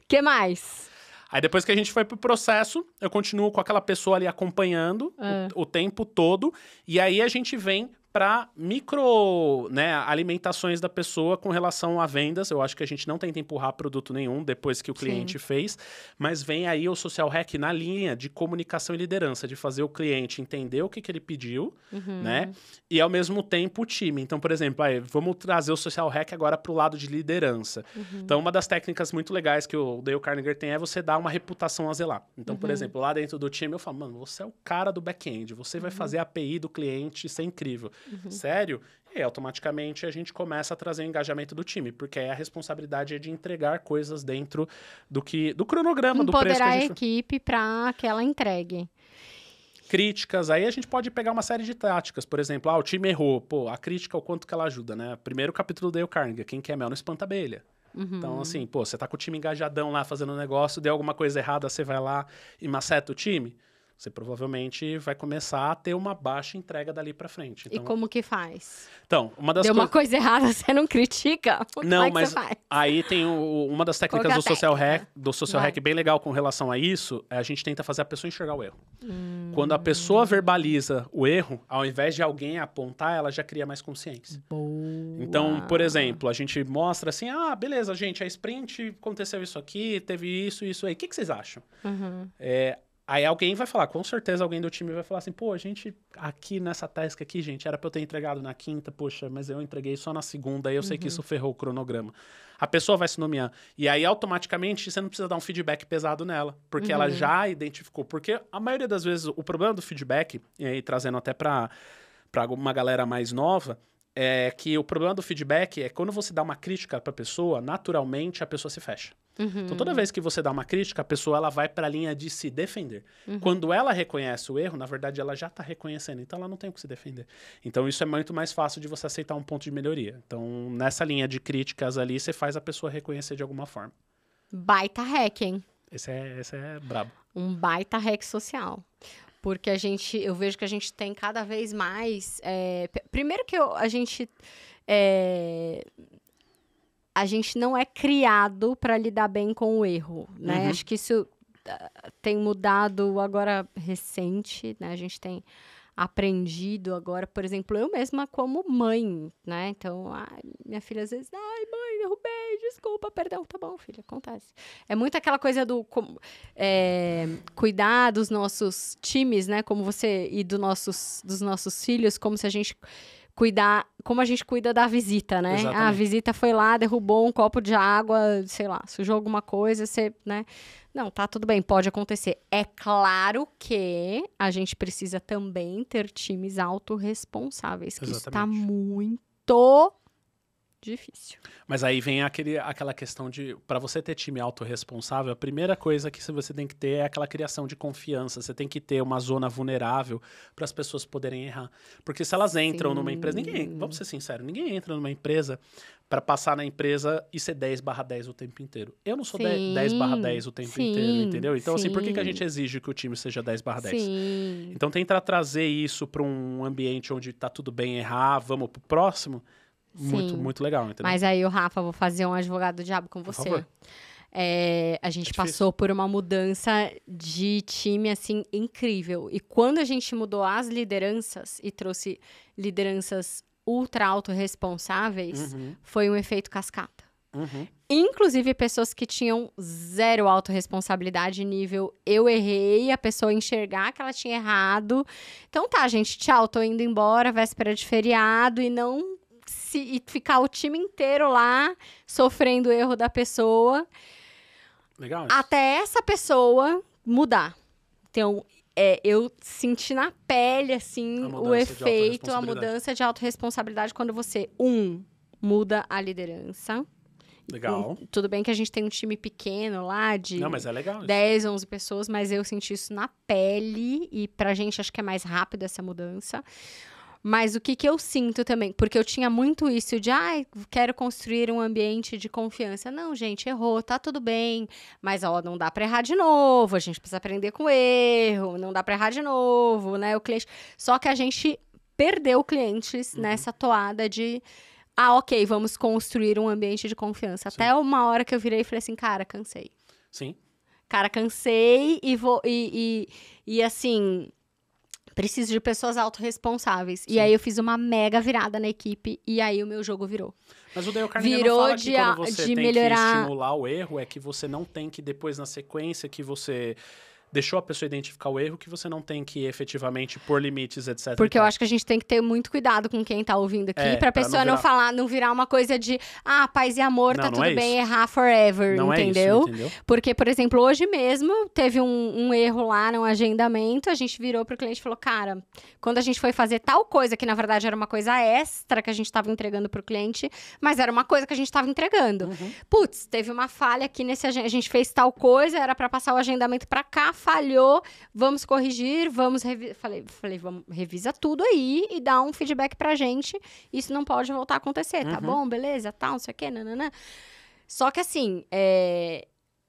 Speaker 2: Que mais?
Speaker 1: Aí depois que a gente foi pro processo, eu continuo com aquela pessoa ali acompanhando o tempo todo. E aí a gente vem para micro, né, alimentações da pessoa com relação a vendas. Eu acho que a gente não tenta empurrar produto nenhum depois que o cliente fez, mas vem aí o Social Hack na linha de comunicação e liderança, de fazer o cliente entender o que ele pediu, né, e ao mesmo tempo o time. Então, por exemplo, vamos trazer o Social Hack agora para o lado de liderança. Então, uma das técnicas muito legais que o Dale Carnegie tem é você dar uma reputação a zelar. Então, por exemplo, lá dentro do time eu falo, mano, você é o cara do back-end, você vai fazer a API do cliente ser incrível. Sério? E automaticamente a gente começa a trazer o engajamento do time, porque aí a responsabilidade é de entregar coisas dentro do cronograma, do preço que a gente...
Speaker 2: Empoderar a equipe para que ela entregue.
Speaker 1: Críticas, aí a gente pode pegar uma série de táticas. Por exemplo, o time errou. Pô, a crítica, o quanto que ela ajuda, né? Primeiro capítulo do Dale Carnegie, quem quer mel não espanta abelha. Então, assim, pô, você tá com o time engajadão lá fazendo um negócio, deu alguma coisa errada, você vai lá e maceta o time, você provavelmente vai começar a ter uma baixa entrega dali pra frente. Então,
Speaker 2: E como que faz?
Speaker 1: Então, uma das
Speaker 2: Deu uma
Speaker 1: coisas...
Speaker 2: coisa errada, você não critica? Como
Speaker 1: Não,
Speaker 2: é que
Speaker 1: mas
Speaker 2: você faz?
Speaker 1: aí tem uma das técnicas
Speaker 2: Qual que é a técnica?
Speaker 1: do social
Speaker 2: Vai.
Speaker 1: hack bem legal com relação a isso, é a gente tenta fazer a pessoa enxergar o erro. Quando a pessoa verbaliza o erro, ao invés de alguém apontar, ela já cria mais consciência.
Speaker 2: Boa.
Speaker 1: Então, por exemplo, a gente mostra assim, beleza, gente, a sprint aconteceu isso aqui, teve isso aí, o que vocês acham? Aí alguém vai falar, com certeza alguém do time vai falar assim, pô, a gente aqui nessa task aqui, gente, era pra eu ter entregado na quinta, poxa, mas eu entreguei só na segunda, aí eu sei que isso ferrou o cronograma. A pessoa vai se nomear. E aí, automaticamente, você não precisa dar um feedback pesado nela, porque ela já identificou. Porque a maioria das vezes, o problema do feedback, e aí trazendo até pra uma galera mais nova, é que o problema do feedback é quando você dá uma crítica pra pessoa, naturalmente a pessoa se fecha. Então, toda vez que você dá uma crítica, a pessoa ela vai para a linha de se defender. Quando ela reconhece o erro, na verdade, ela já está reconhecendo. Então, ela não tem o que se defender. Então, isso é muito mais fácil de você aceitar um ponto de melhoria. Então, nessa linha de críticas ali, você faz a pessoa reconhecer de alguma forma.
Speaker 2: Baita hack, hein?
Speaker 1: Esse é brabo.
Speaker 2: Um baita hack social. Porque eu vejo que a gente tem cada vez mais... primeiro que a gente não é criado para lidar bem com o erro, né? Acho que isso tem mudado agora recente, né? A gente tem aprendido agora, por exemplo, eu mesma como mãe, né? Então, minha filha às vezes, mãe, derrubei, desculpa, perdão, tá bom, filha, acontece. É muito aquela coisa do cuidar dos nossos times, né? Como você, e dos nossos filhos, como se a gente como a gente cuida da visita, né?
Speaker 1: Exatamente.
Speaker 2: A visita foi lá, derrubou um copo de água, sei lá, sujou alguma coisa, você, né? Não, tá tudo bem, pode acontecer. É claro que a gente precisa também ter times autorresponsáveis, que isso tá muito difícil.
Speaker 1: Mas aí vem aquela questão de, para você ter time autorresponsável, a primeira coisa que você tem que ter é aquela criação de confiança. Você tem que ter uma zona vulnerável para as pessoas poderem errar. Porque se elas entram numa empresa, vamos ser sinceros, ninguém entra numa empresa para passar na empresa e ser 10/10 o tempo inteiro. Eu não sou 10/10 o tempo inteiro, entendeu? Então, assim, por que a gente exige que o time seja 10/10?
Speaker 2: Sim.
Speaker 1: Então, tentar trazer isso para um ambiente onde tá tudo bem errar, vamos pro próximo, muito, muito legal, entendeu?
Speaker 2: Mas aí, Rafa, vou fazer um advogado do diabo com você.
Speaker 1: Por favor.
Speaker 2: A gente passou por uma mudança de time, assim, incrível. E quando a gente mudou as lideranças e trouxe lideranças ultra autorresponsáveis, foi um efeito cascata. Inclusive, pessoas que tinham zero autorresponsabilidade, nível eu errei, a pessoa enxergar que ela tinha errado. Então tá, gente, tchau, tô indo embora, véspera de feriado, e ficar o time inteiro lá sofrendo o erro da pessoa.
Speaker 1: Legal isso.
Speaker 2: Até essa pessoa mudar. Então, eu senti na pele, assim, o efeito, a mudança de autorresponsabilidade quando você, muda a liderança.
Speaker 1: Legal.
Speaker 2: Tudo bem que a gente tem um time pequeno lá de
Speaker 1: Não, mas é legal isso.
Speaker 2: 10, 11 pessoas, mas eu senti isso na pele e pra gente acho que é mais rápido essa mudança. Mas o que eu sinto também, porque eu tinha muito isso de, quero construir um ambiente de confiança. Não, gente, errou, tá tudo bem, mas, não dá pra errar de novo, a gente precisa aprender com o erro, não dá pra errar de novo, né, o cliente... Só que a gente perdeu clientes nessa toada de, ok, vamos construir um ambiente de confiança.
Speaker 1: Sim.
Speaker 2: Até uma hora que eu virei e falei assim, cara, cansei.
Speaker 1: Sim.
Speaker 2: Cara, cansei e assim... Preciso de pessoas autorresponsáveis.
Speaker 1: Sim.
Speaker 2: E aí eu fiz uma mega virada na equipe e aí o meu jogo virou.
Speaker 1: Mas o Dale Carnegie não fala que quando você tem que estimular o erro, é que você não tem que depois na sequência que você deixou a pessoa identificar o erro, que você não tem que efetivamente pôr limites, etc.
Speaker 2: Porque eu acho que a gente tem que ter muito cuidado com quem tá ouvindo aqui, pra pessoa não virar uma coisa de, paz e amor, tá tudo bem, errar forever, entendeu?
Speaker 1: Entendeu?
Speaker 2: Porque, por exemplo, hoje mesmo, teve um erro lá no agendamento, a gente virou pro cliente e falou, cara, quando a gente foi fazer tal coisa, que na verdade era uma coisa extra que a gente tava entregando pro cliente, mas era uma coisa que a gente tava entregando. Putz, teve uma falha aqui a gente fez tal coisa, era pra passar o agendamento pra cá, falhou, vamos corrigir, vamos falei, vamos, revisa tudo aí e dá um feedback pra gente, isso não pode voltar a acontecer, tá bom, beleza, tal, não sei o quê, nananã. Só que assim,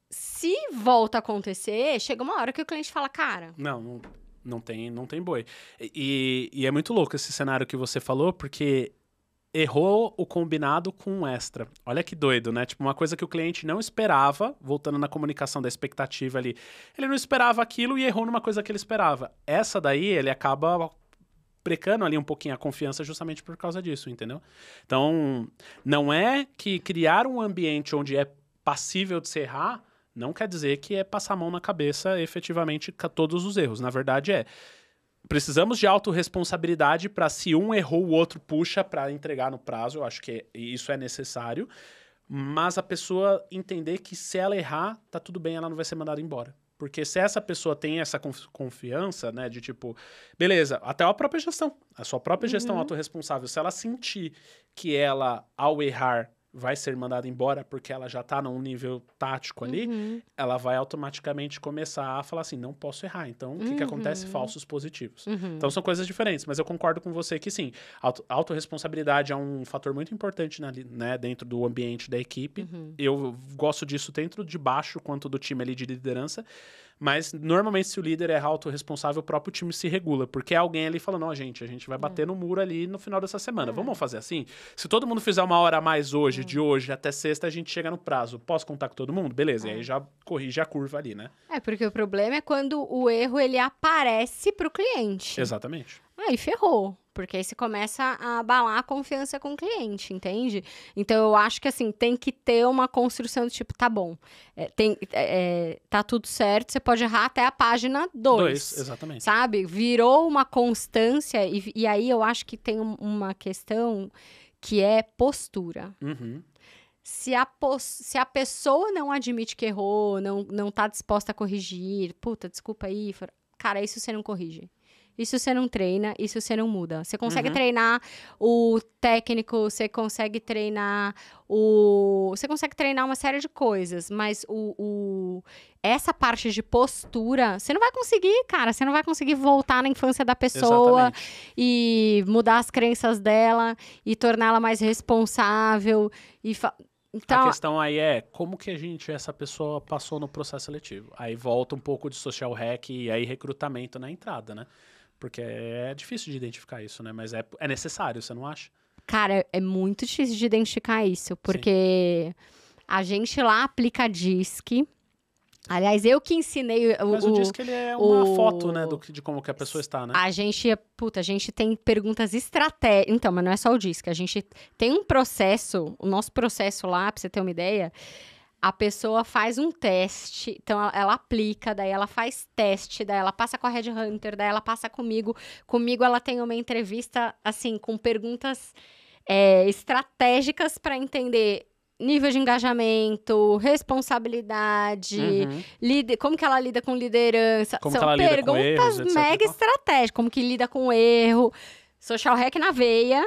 Speaker 2: se volta a acontecer, chega uma hora que o cliente fala, cara...
Speaker 1: Não tem boi. E é muito louco esse cenário que você falou, porque errou o combinado com um extra. Olha que doido, né? Tipo, uma coisa que o cliente não esperava, voltando na comunicação da expectativa ali. Ele não esperava aquilo e errou numa coisa que ele esperava. Essa daí, ele acaba precando ali um pouquinho a confiança justamente por causa disso, entendeu? Então, não é que criar um ambiente onde é passível de se errar, não quer dizer que é passar a mão na cabeça efetivamente com todos os erros. Na verdade, precisamos de autorresponsabilidade para se um errou, o outro puxa para entregar no prazo. Eu acho que isso é necessário. Mas a pessoa entender que se ela errar, tá tudo bem, ela não vai ser mandada embora. Porque se essa pessoa tem essa confiança, né, de tipo, beleza, até a própria gestão, a sua própria gestão autorresponsável, se ela sentir que ela, ao errar, vai ser mandada embora porque ela já tá num nível tático ali, ela vai automaticamente começar a falar assim, não posso errar. Então, o que acontece? Falsos positivos. Então, são coisas diferentes, mas eu concordo com você que sim, autorresponsabilidade é um fator muito importante, né, dentro do ambiente da equipe. Eu gosto disso tanto de baixo quanto do time ali de liderança, mas normalmente se o líder é autorresponsável, o próprio time se regula, porque alguém ali fala, não, a gente vai bater no muro ali no final dessa semana, vamos fazer assim? Se todo mundo fizer 1 hora a mais hoje, de hoje até sexta, a gente chega no prazo, posso contar com todo mundo? Beleza, e aí já corrige a curva ali, né?
Speaker 2: Porque o problema é quando o erro, ele aparece pro cliente.
Speaker 1: Exatamente.
Speaker 2: Aí ferrou, porque aí você começa a abalar a confiança com o cliente, entende? Então, eu acho que, assim, tem que ter uma construção do tipo, tá bom, tá tudo certo, você pode errar até a página 2.
Speaker 1: Exatamente.
Speaker 2: Sabe? Virou uma constância, e aí eu acho que tem uma questão que é postura. Se a pessoa não admite que errou, não tá disposta a corrigir, puta, desculpa aí, cara, isso você não corrige. Isso você não treina, isso você não muda. Você consegue treinar o técnico, você consegue treinar você consegue treinar uma série de coisas, mas essa parte de postura, você não vai conseguir, cara. Você não vai conseguir voltar na infância da pessoa e mudar as crenças dela e torná-la mais responsável. Então,
Speaker 1: a questão aí é como que essa pessoa passou no processo seletivo. Aí volta um pouco de social hack e aí recrutamento na entrada, né? Porque é difícil de identificar isso, né? Mas é necessário, você não acha?
Speaker 2: Cara, é muito difícil de identificar isso, porque a gente lá aplica a DISC. Aliás, eu que ensinei
Speaker 1: Mas o DISC, ele é uma foto, né, de como que a pessoa está, né?
Speaker 2: A gente tem perguntas estratégicas. Então, mas não é só o DISC. A gente tem um processo, o nosso processo lá, pra você ter uma ideia, a pessoa faz um teste, então ela aplica, daí ela faz teste, daí ela passa com a Red Hunter, daí ela passa comigo. Comigo ela tem uma entrevista, assim, com perguntas estratégicas para entender nível de engajamento, responsabilidade, como que ela lida com liderança.
Speaker 1: Como
Speaker 2: São
Speaker 1: que ela lida com erros,
Speaker 2: perguntas mega estratégicas, como que lida com erro, social hack na veia.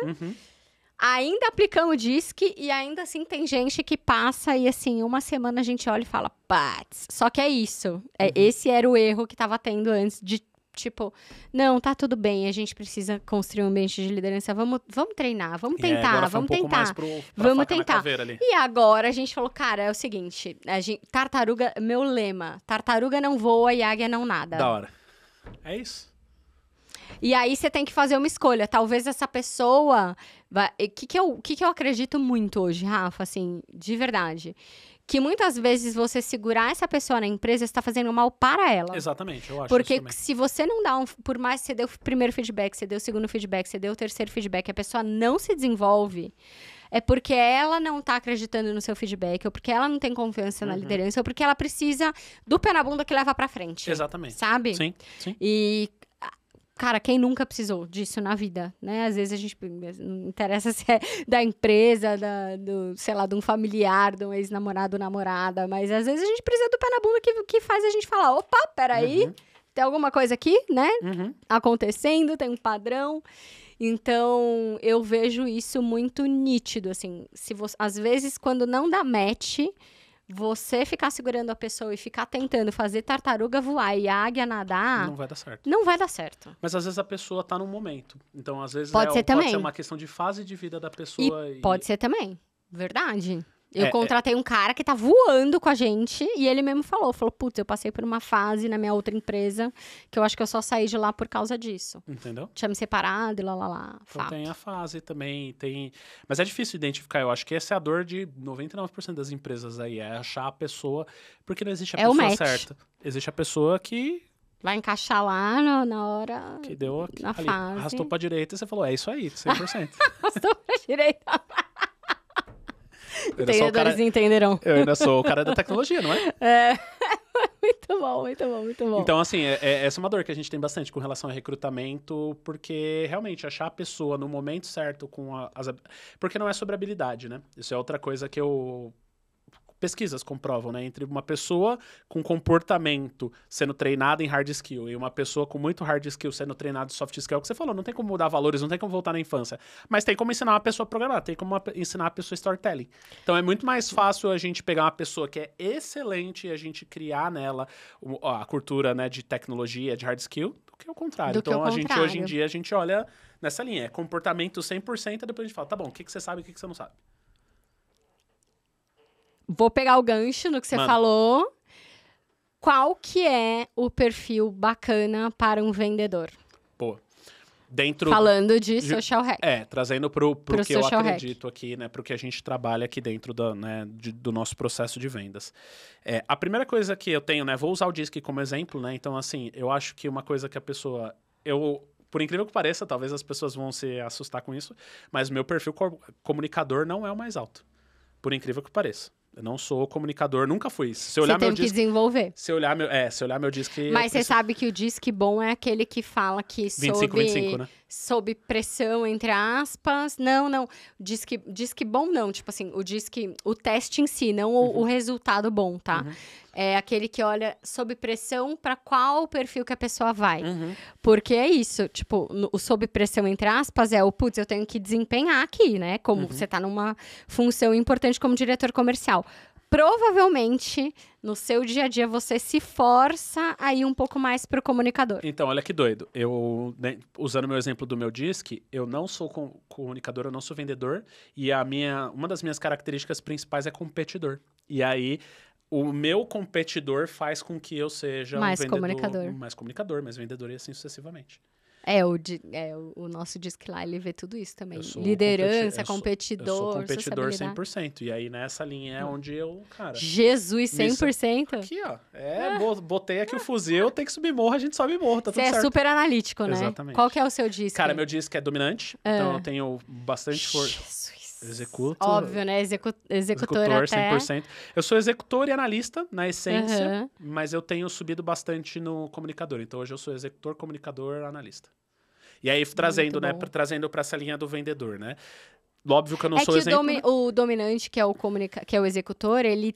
Speaker 2: Ainda aplicamos o DISC e ainda assim tem gente que passa e assim, uma semana a gente olha e fala, pats. Só que é isso. Esse era o erro que tava tendo antes de, tipo, não, tá tudo bem, a gente precisa construir um ambiente de liderança, vamos treinar, vamos tentar, vamos tentar. Vamos tentar. E agora a gente falou, cara, é o seguinte, tartaruga, meu lema, tartaruga não voa e águia não nada.
Speaker 1: Da hora. É isso.
Speaker 2: E aí você tem que fazer uma escolha. Talvez essa pessoa... O que eu acredito muito hoje, Rafa, assim, de verdade? Que muitas vezes você segurar essa pessoa na empresa está fazendo mal para ela.
Speaker 1: Exatamente, eu acho.
Speaker 2: Porque se você não dá por mais que você dê o primeiro feedback, você dê o segundo feedback, você dê o terceiro feedback, a pessoa não se desenvolve, é porque ela não tá acreditando no seu feedback, ou porque ela não tem confiança na liderança, ou porque ela precisa do pé na bunda que leva pra frente.
Speaker 1: Exatamente.
Speaker 2: Sabe?
Speaker 1: Sim.
Speaker 2: E... Cara, quem nunca precisou disso na vida, né? Às vezes a gente não interessa se é da empresa, sei lá, de um familiar, de um ex-namorado ou namorada, mas às vezes a gente precisa do pé na bunda que faz a gente falar, opa, peraí, tem alguma coisa aqui, né? Acontecendo, tem um padrão. Então, eu vejo isso muito nítido, assim. Às vezes, quando não dá match, você ficar segurando a pessoa e ficar tentando fazer tartaruga voar e a águia nadar,
Speaker 1: Não vai dar certo.
Speaker 2: não vai dar certo.
Speaker 1: Mas às vezes a pessoa tá num momento. Então, às vezes,
Speaker 2: Pode ser
Speaker 1: pode
Speaker 2: também.
Speaker 1: ser uma questão de fase de vida da pessoa.
Speaker 2: Pode ser também, verdade. Eu
Speaker 1: É,
Speaker 2: contratei um cara que tá voando com a gente e ele mesmo falou, putz, eu passei por uma fase na minha outra empresa que eu acho que eu só saí de lá por causa disso.
Speaker 1: Entendeu?
Speaker 2: Tinha me separado e lá.
Speaker 1: Então
Speaker 2: Fato.
Speaker 1: tem a fase também, tem... Mas é difícil identificar, eu acho que essa é a dor de 99% das empresas aí, é achar a pessoa, porque não existe a
Speaker 2: É o
Speaker 1: pessoa
Speaker 2: match.
Speaker 1: certa. Existe a pessoa que
Speaker 2: Vai encaixar lá na hora,
Speaker 1: deu
Speaker 2: na
Speaker 1: ali,
Speaker 2: fase.
Speaker 1: arrastou pra direita e você falou, é isso aí, 100%.
Speaker 2: Arrastou pra direita.
Speaker 1: Eu ainda sou o cara-
Speaker 2: Entendedores entenderão.
Speaker 1: eu ainda sou o cara da tecnologia, não é?
Speaker 2: É. Muito bom.
Speaker 1: Então, assim, essa é uma dor que a gente tem bastante com relação a recrutamento, porque realmente achar a pessoa no momento certo com porque não é sobre habilidade, né? Isso é outra coisa que pesquisas comprovam, né? Entre uma pessoa com comportamento sendo treinada em hard skill e uma pessoa com muito hard skill sendo treinada em soft skill, é o que você falou, não tem como mudar valores, não tem como voltar na infância. Mas tem como ensinar uma pessoa a programar, tem como ensinar a pessoa storytelling. Então é muito mais fácil a gente pegar uma pessoa que é excelente e a gente criar nela a cultura, né, de tecnologia, de hard skill, do que o contrário. Então a gente, hoje em dia, a gente olha nessa linha, é comportamento 100%, e depois a gente fala, tá bom, o que você sabe e o que você não sabe?
Speaker 2: Vou pegar o gancho no que você
Speaker 1: Manda.
Speaker 2: falou. Qual que é o perfil bacana para um vendedor?
Speaker 1: Pô, dentro...
Speaker 2: Falando de social hack.
Speaker 1: Trazendo pro que eu
Speaker 2: social hack.
Speaker 1: acredito aqui, né? Pro que a gente trabalha aqui dentro do nosso processo de vendas. A primeira coisa que eu tenho, né? Vou usar o DISC como exemplo, né? Então, assim, eu acho que uma coisa que a pessoa... Por incrível que pareça, talvez as pessoas vão se assustar com isso, mas meu perfil comunicador não é o mais alto. Por incrível que pareça. Eu não sou comunicador, nunca fui. Se olhar
Speaker 2: Você
Speaker 1: meu
Speaker 2: tem que
Speaker 1: DISC...
Speaker 2: desenvolver.
Speaker 1: Se olhar meu DISC...
Speaker 2: Mas você sabe que o disque bom é aquele que fala que
Speaker 1: 25, né?
Speaker 2: sob pressão, entre aspas. Não. Disque bom não. Tipo assim, o teste em si, não o resultado bom, tá?
Speaker 1: Uhum.
Speaker 2: É aquele que olha sob pressão para qual perfil que a pessoa vai.
Speaker 1: Uhum.
Speaker 2: Porque é isso, tipo, o sob pressão, entre aspas, é o, putz, eu tenho que desempenhar aqui, né? Como você tá numa função importante como diretor comercial. Provavelmente, no seu dia a dia, você se força a ir um pouco mais pro comunicador.
Speaker 1: Então, olha que doido. Eu, né, usando o meu exemplo do meu DISC, eu não sou comunicador, eu não sou vendedor. E uma das minhas características principais é competidor. E aí, o meu competidor faz com que eu seja
Speaker 2: Mais
Speaker 1: um vendedor...
Speaker 2: comunicador.
Speaker 1: Mais comunicador, mais vendedor e assim sucessivamente.
Speaker 2: O nosso disque lá, ele vê tudo isso também.
Speaker 1: Eu sou
Speaker 2: Liderança,
Speaker 1: eu sou
Speaker 2: competidor,
Speaker 1: competidor
Speaker 2: sociabilidade.
Speaker 1: 100%. E aí, nessa linha é onde eu, cara...
Speaker 2: Jesus, 100%?
Speaker 1: Aqui, ó. Botei aqui o fuzil, tem que subir morro, a gente sobe morro, tá
Speaker 2: Você
Speaker 1: tudo
Speaker 2: é
Speaker 1: certo.
Speaker 2: super analítico, né?
Speaker 1: Exatamente.
Speaker 2: Qual que é o seu disque?
Speaker 1: Cara, meu DISC é dominante, então eu tenho bastante força.
Speaker 2: Jesus.
Speaker 1: Executo.
Speaker 2: Óbvio, né? Executor até.
Speaker 1: 100%. Eu sou executor e analista, na essência,
Speaker 2: Aham.
Speaker 1: mas eu tenho subido bastante no comunicador. Então, hoje eu sou executor, comunicador, analista. E aí, trazendo, né,
Speaker 2: bom.
Speaker 1: Trazendo para essa linha do vendedor, né? Óbvio que eu não
Speaker 2: É
Speaker 1: sou
Speaker 2: que
Speaker 1: exemplo, né?
Speaker 2: o dominante, que é o executor, ele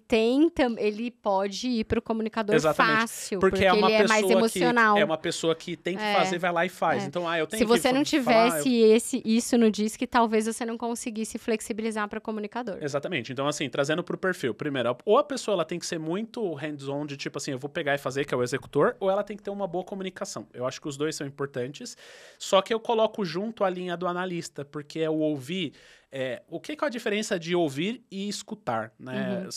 Speaker 2: pode ir pro comunicador
Speaker 1: Exatamente.
Speaker 2: fácil,
Speaker 1: Porque é uma
Speaker 2: ele é
Speaker 1: pessoa
Speaker 2: mais emocional.
Speaker 1: que é uma pessoa que tem que fazer, vai lá e faz. Então, eu tenho
Speaker 2: Se você
Speaker 1: que
Speaker 2: não
Speaker 1: falar,
Speaker 2: tivesse isso no disque, talvez você não conseguisse flexibilizar para comunicador.
Speaker 1: Exatamente. Então, assim, trazendo pro perfil. Primeiro, ou a pessoa ela tem que ser muito hands-on, de tipo assim, eu vou pegar e fazer, que é o executor, ou ela tem que ter uma boa comunicação. Eu acho que os dois são importantes. Só que eu coloco junto a linha do analista, porque é o ouvir... o que é a diferença de ouvir e escutar, né?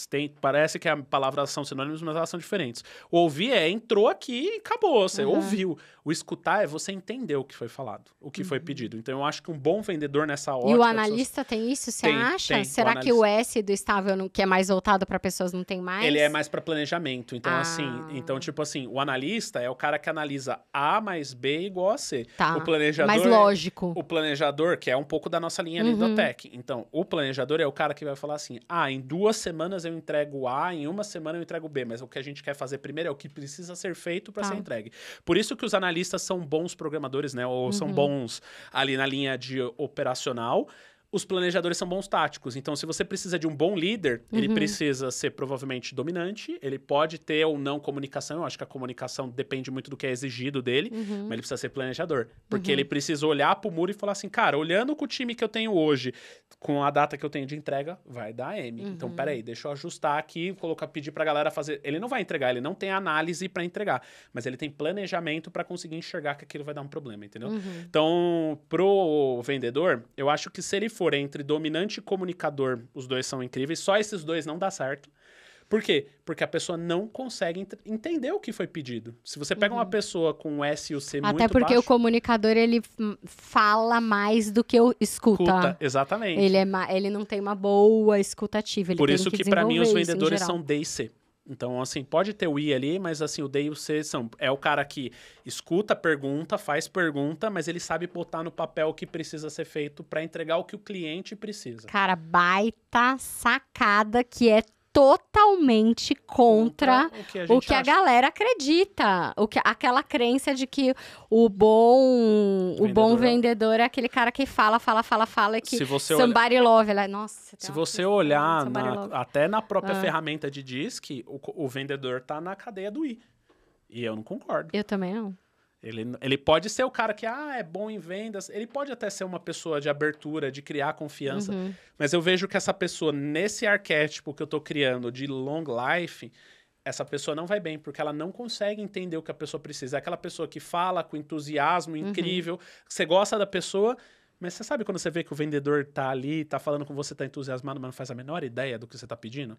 Speaker 1: Parece que a palavra são sinônimos, mas elas são diferentes. O ouvir entrou aqui e acabou, você ouviu. O escutar é você entender o que foi falado, o que foi pedido. Então, eu acho que um bom vendedor nessa ótica...
Speaker 2: E o analista tem isso, você acha?
Speaker 1: Tem,
Speaker 2: Será que o S do estável, que é mais voltado para pessoas, não tem mais?
Speaker 1: Ele é mais para planejamento. Então, tipo assim, o analista é o cara que analisa A mais B igual a C.
Speaker 2: Tá.
Speaker 1: O planejador
Speaker 2: Mais lógico.
Speaker 1: O planejador, que é um pouco da nossa linha ali do tech. Então, o planejador é o cara que vai falar assim, em 2 semanas eu entrego A, em 1 semana eu entrego B, mas o que a gente quer fazer primeiro é o que precisa ser feito para ser entregue. Por isso que os analistas são bons programadores, né? Ou são bons ali na linha de operacional. Os planejadores são bons táticos. Então, se você precisa de um bom líder, ele precisa ser provavelmente dominante, ele pode ter ou não comunicação. Eu acho que a comunicação depende muito do que é exigido dele, mas ele precisa ser planejador. Porque ele precisa olhar pro muro e falar assim, cara, olhando com o time que eu tenho hoje, com a data que eu tenho de entrega, vai dar M. Então, peraí, deixa eu ajustar aqui, pedir pra galera fazer... Ele não vai entregar, ele não tem análise pra entregar, mas ele tem planejamento pra conseguir enxergar que aquilo vai dar um problema, entendeu? Então, pro vendedor, eu acho que se ele for entre dominante e comunicador, os dois são incríveis, só esses dois não dá certo. Por quê? Porque a pessoa não consegue entender o que foi pedido. Se você pega uma pessoa com S e o C muito baixo...
Speaker 2: Até porque o comunicador, ele fala mais do que o escuta.
Speaker 1: Exatamente.
Speaker 2: Ele não tem uma boa escutativa. Ele
Speaker 1: Por
Speaker 2: tem
Speaker 1: isso que pra mim, os vendedores são D e C. Então, assim, pode ter o I ali, mas assim, o D e o C é o cara que escuta, pergunta, faz pergunta, mas ele sabe botar no papel o que precisa ser feito para entregar o que o cliente precisa.
Speaker 2: Cara, baita sacada que é totalmente contra o que a galera acredita. Aquela crença de que o bom vendedor é aquele cara que fala e que somebody love. Nossa,
Speaker 1: se você olhar até na própria ferramenta de DISC, o vendedor tá na cadeia do I. E eu não concordo.
Speaker 2: Eu também não.
Speaker 1: Ele pode ser o cara que é bom em vendas, ele pode até ser uma pessoa de abertura, de criar confiança, mas eu vejo que essa pessoa, nesse arquétipo que eu tô criando de long life, essa pessoa não vai bem, porque ela não consegue entender o que a pessoa precisa. É aquela pessoa que fala com entusiasmo incrível, você gosta da pessoa, mas você sabe quando você vê que o vendedor tá ali, tá falando com você, tá entusiasmado, mas não faz a menor ideia do que você tá pedindo?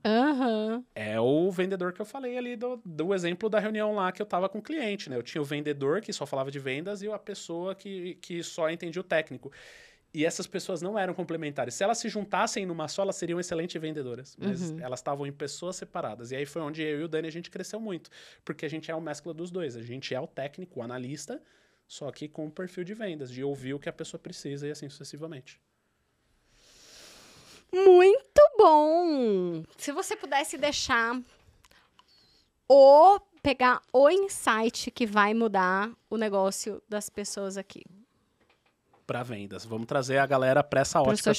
Speaker 1: É o vendedor que eu falei ali do exemplo da reunião lá que eu tava com o cliente, né? Eu tinha o vendedor que só falava de vendas e a pessoa que só entendia o técnico. E essas pessoas não eram complementares. Se elas se juntassem numa só, elas seriam excelentes vendedoras. Mas elas estavam em pessoas separadas. E aí foi onde eu e o Dani, a gente cresceu muito. Porque a gente é uma mescla dos dois. A gente é o técnico, o analista, só que com um perfil de vendas, de ouvir o que a pessoa precisa e assim sucessivamente.
Speaker 2: Muito bom! Se você pudesse pegar o insight que vai mudar o negócio das pessoas aqui.
Speaker 1: Para vendas. Vamos trazer a galera para essa ótica.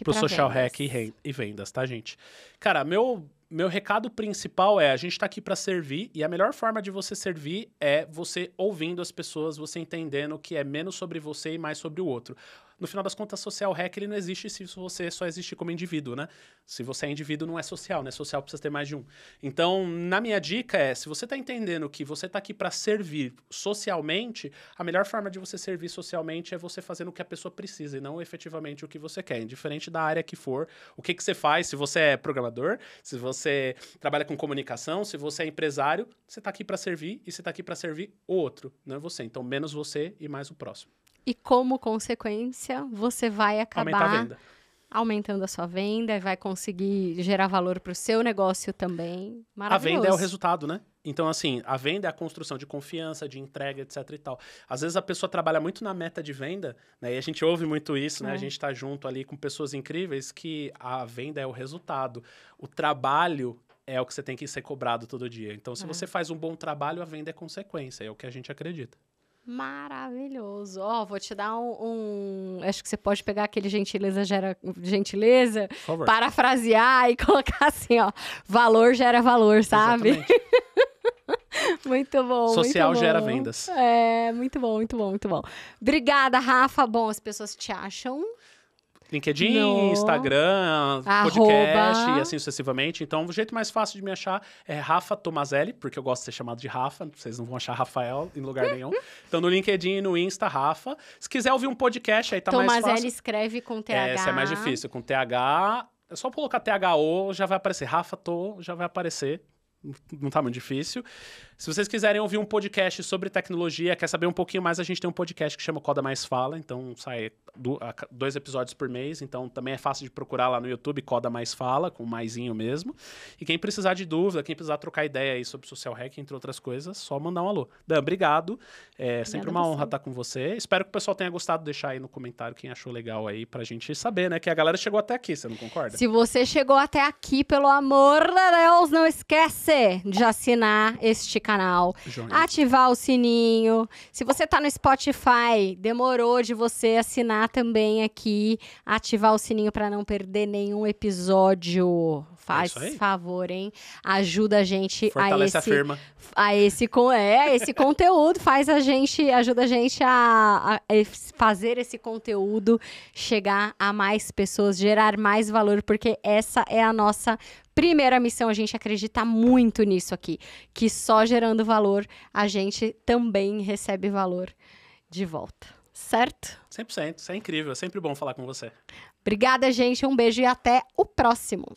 Speaker 2: Pro social hack
Speaker 1: e vendas, tá, gente? Cara, meu recado principal é, a gente tá aqui para servir, e a melhor forma de você servir é você ouvindo as pessoas, você entendendo que é menos sobre você e mais sobre o outro. No final das contas, social hack, ele não existe se você só existe como indivíduo, né? Se você é indivíduo, não é social, né? Social precisa ter mais de um. Então, na minha dica se você tá entendendo que você tá aqui para servir socialmente, a melhor forma de você servir socialmente é você fazendo o que a pessoa precisa e não efetivamente o que você quer. Indiferente da área que for, o que você faz, se você é programador, se você trabalha com comunicação, se você é empresário, você tá aqui para servir e você tá aqui para servir o outro, não é você. Então, menos você e mais o próximo.
Speaker 2: E como consequência, você vai acabar aumentando a sua venda e vai conseguir gerar valor para o seu negócio também. Maravilhoso.
Speaker 1: A venda é o resultado, né? Então, assim, a venda é a construção de confiança, de entrega, etc e tal. Às vezes a pessoa trabalha muito na meta de venda, né? E a gente ouve muito isso, né? A gente tá junto ali com pessoas incríveis que a venda é o resultado. O trabalho é o que você tem que ser cobrado todo dia. Então, se você faz um bom trabalho, a venda é consequência. É o que a gente acredita.
Speaker 2: Maravilhoso. Vou te dar acho que você pode pegar aquele gentileza gera gentileza, parafrasear e colocar assim, valor gera valor, sabe?
Speaker 1: Exatamente.
Speaker 2: Muito bom.
Speaker 1: Social
Speaker 2: muito bom.
Speaker 1: Gera vendas.
Speaker 2: Muito bom, muito bom, muito bom. Obrigada, Rafa. Bom, as pessoas te acham...
Speaker 1: LinkedIn, Instagram, podcast e assim sucessivamente. Então, o jeito mais fácil de me achar é Rafa Tomazelli, porque eu gosto de ser chamado de Rafa. Vocês não vão achar Rafael em lugar nenhum. Então, no LinkedIn e no Insta, Rafa. Se quiser ouvir um podcast, aí tá mais fácil.
Speaker 2: Tomazelli escreve com TH.
Speaker 1: Esse é mais difícil. Com TH, é só colocar THO, já vai aparecer. Rafa já vai aparecer. Não tá muito difícil. Se vocês quiserem ouvir um podcast sobre tecnologia, quer saber um pouquinho mais, a gente tem um podcast que chama Coda Mais Fala, então sai 2 episódios por mês, então também é fácil de procurar lá no YouTube, Coda Mais Fala, com maisinho mesmo. E quem precisar de dúvida, quem precisar trocar ideia aí sobre social hack, entre outras coisas, só mandar um alô. Dan, obrigado. É sempre uma honra estar com você. Espero que o pessoal tenha gostado, deixar aí no comentário quem achou legal aí, pra gente saber, né, que a galera chegou até aqui, você não concorda?
Speaker 2: Se você chegou até aqui, pelo amor de Deus, não esquece! você de assinar este canal,
Speaker 1: Joinha.
Speaker 2: ativar o sininho. Se você tá no Spotify, demorou de você assinar também aqui, ativar o sininho para não perder nenhum episódio. Faz favor, hein? Ajuda a gente
Speaker 1: Fortalece a firma.
Speaker 2: esse conteúdo, ajuda a gente a fazer esse conteúdo chegar a mais pessoas, gerar mais valor, porque essa é a nossa primeira missão. A gente acredita muito nisso aqui, que só gerando valor a gente também recebe valor de volta, certo?
Speaker 1: 100%, isso é incrível, é sempre bom falar com você.
Speaker 2: Obrigada, gente, um beijo e até o próximo.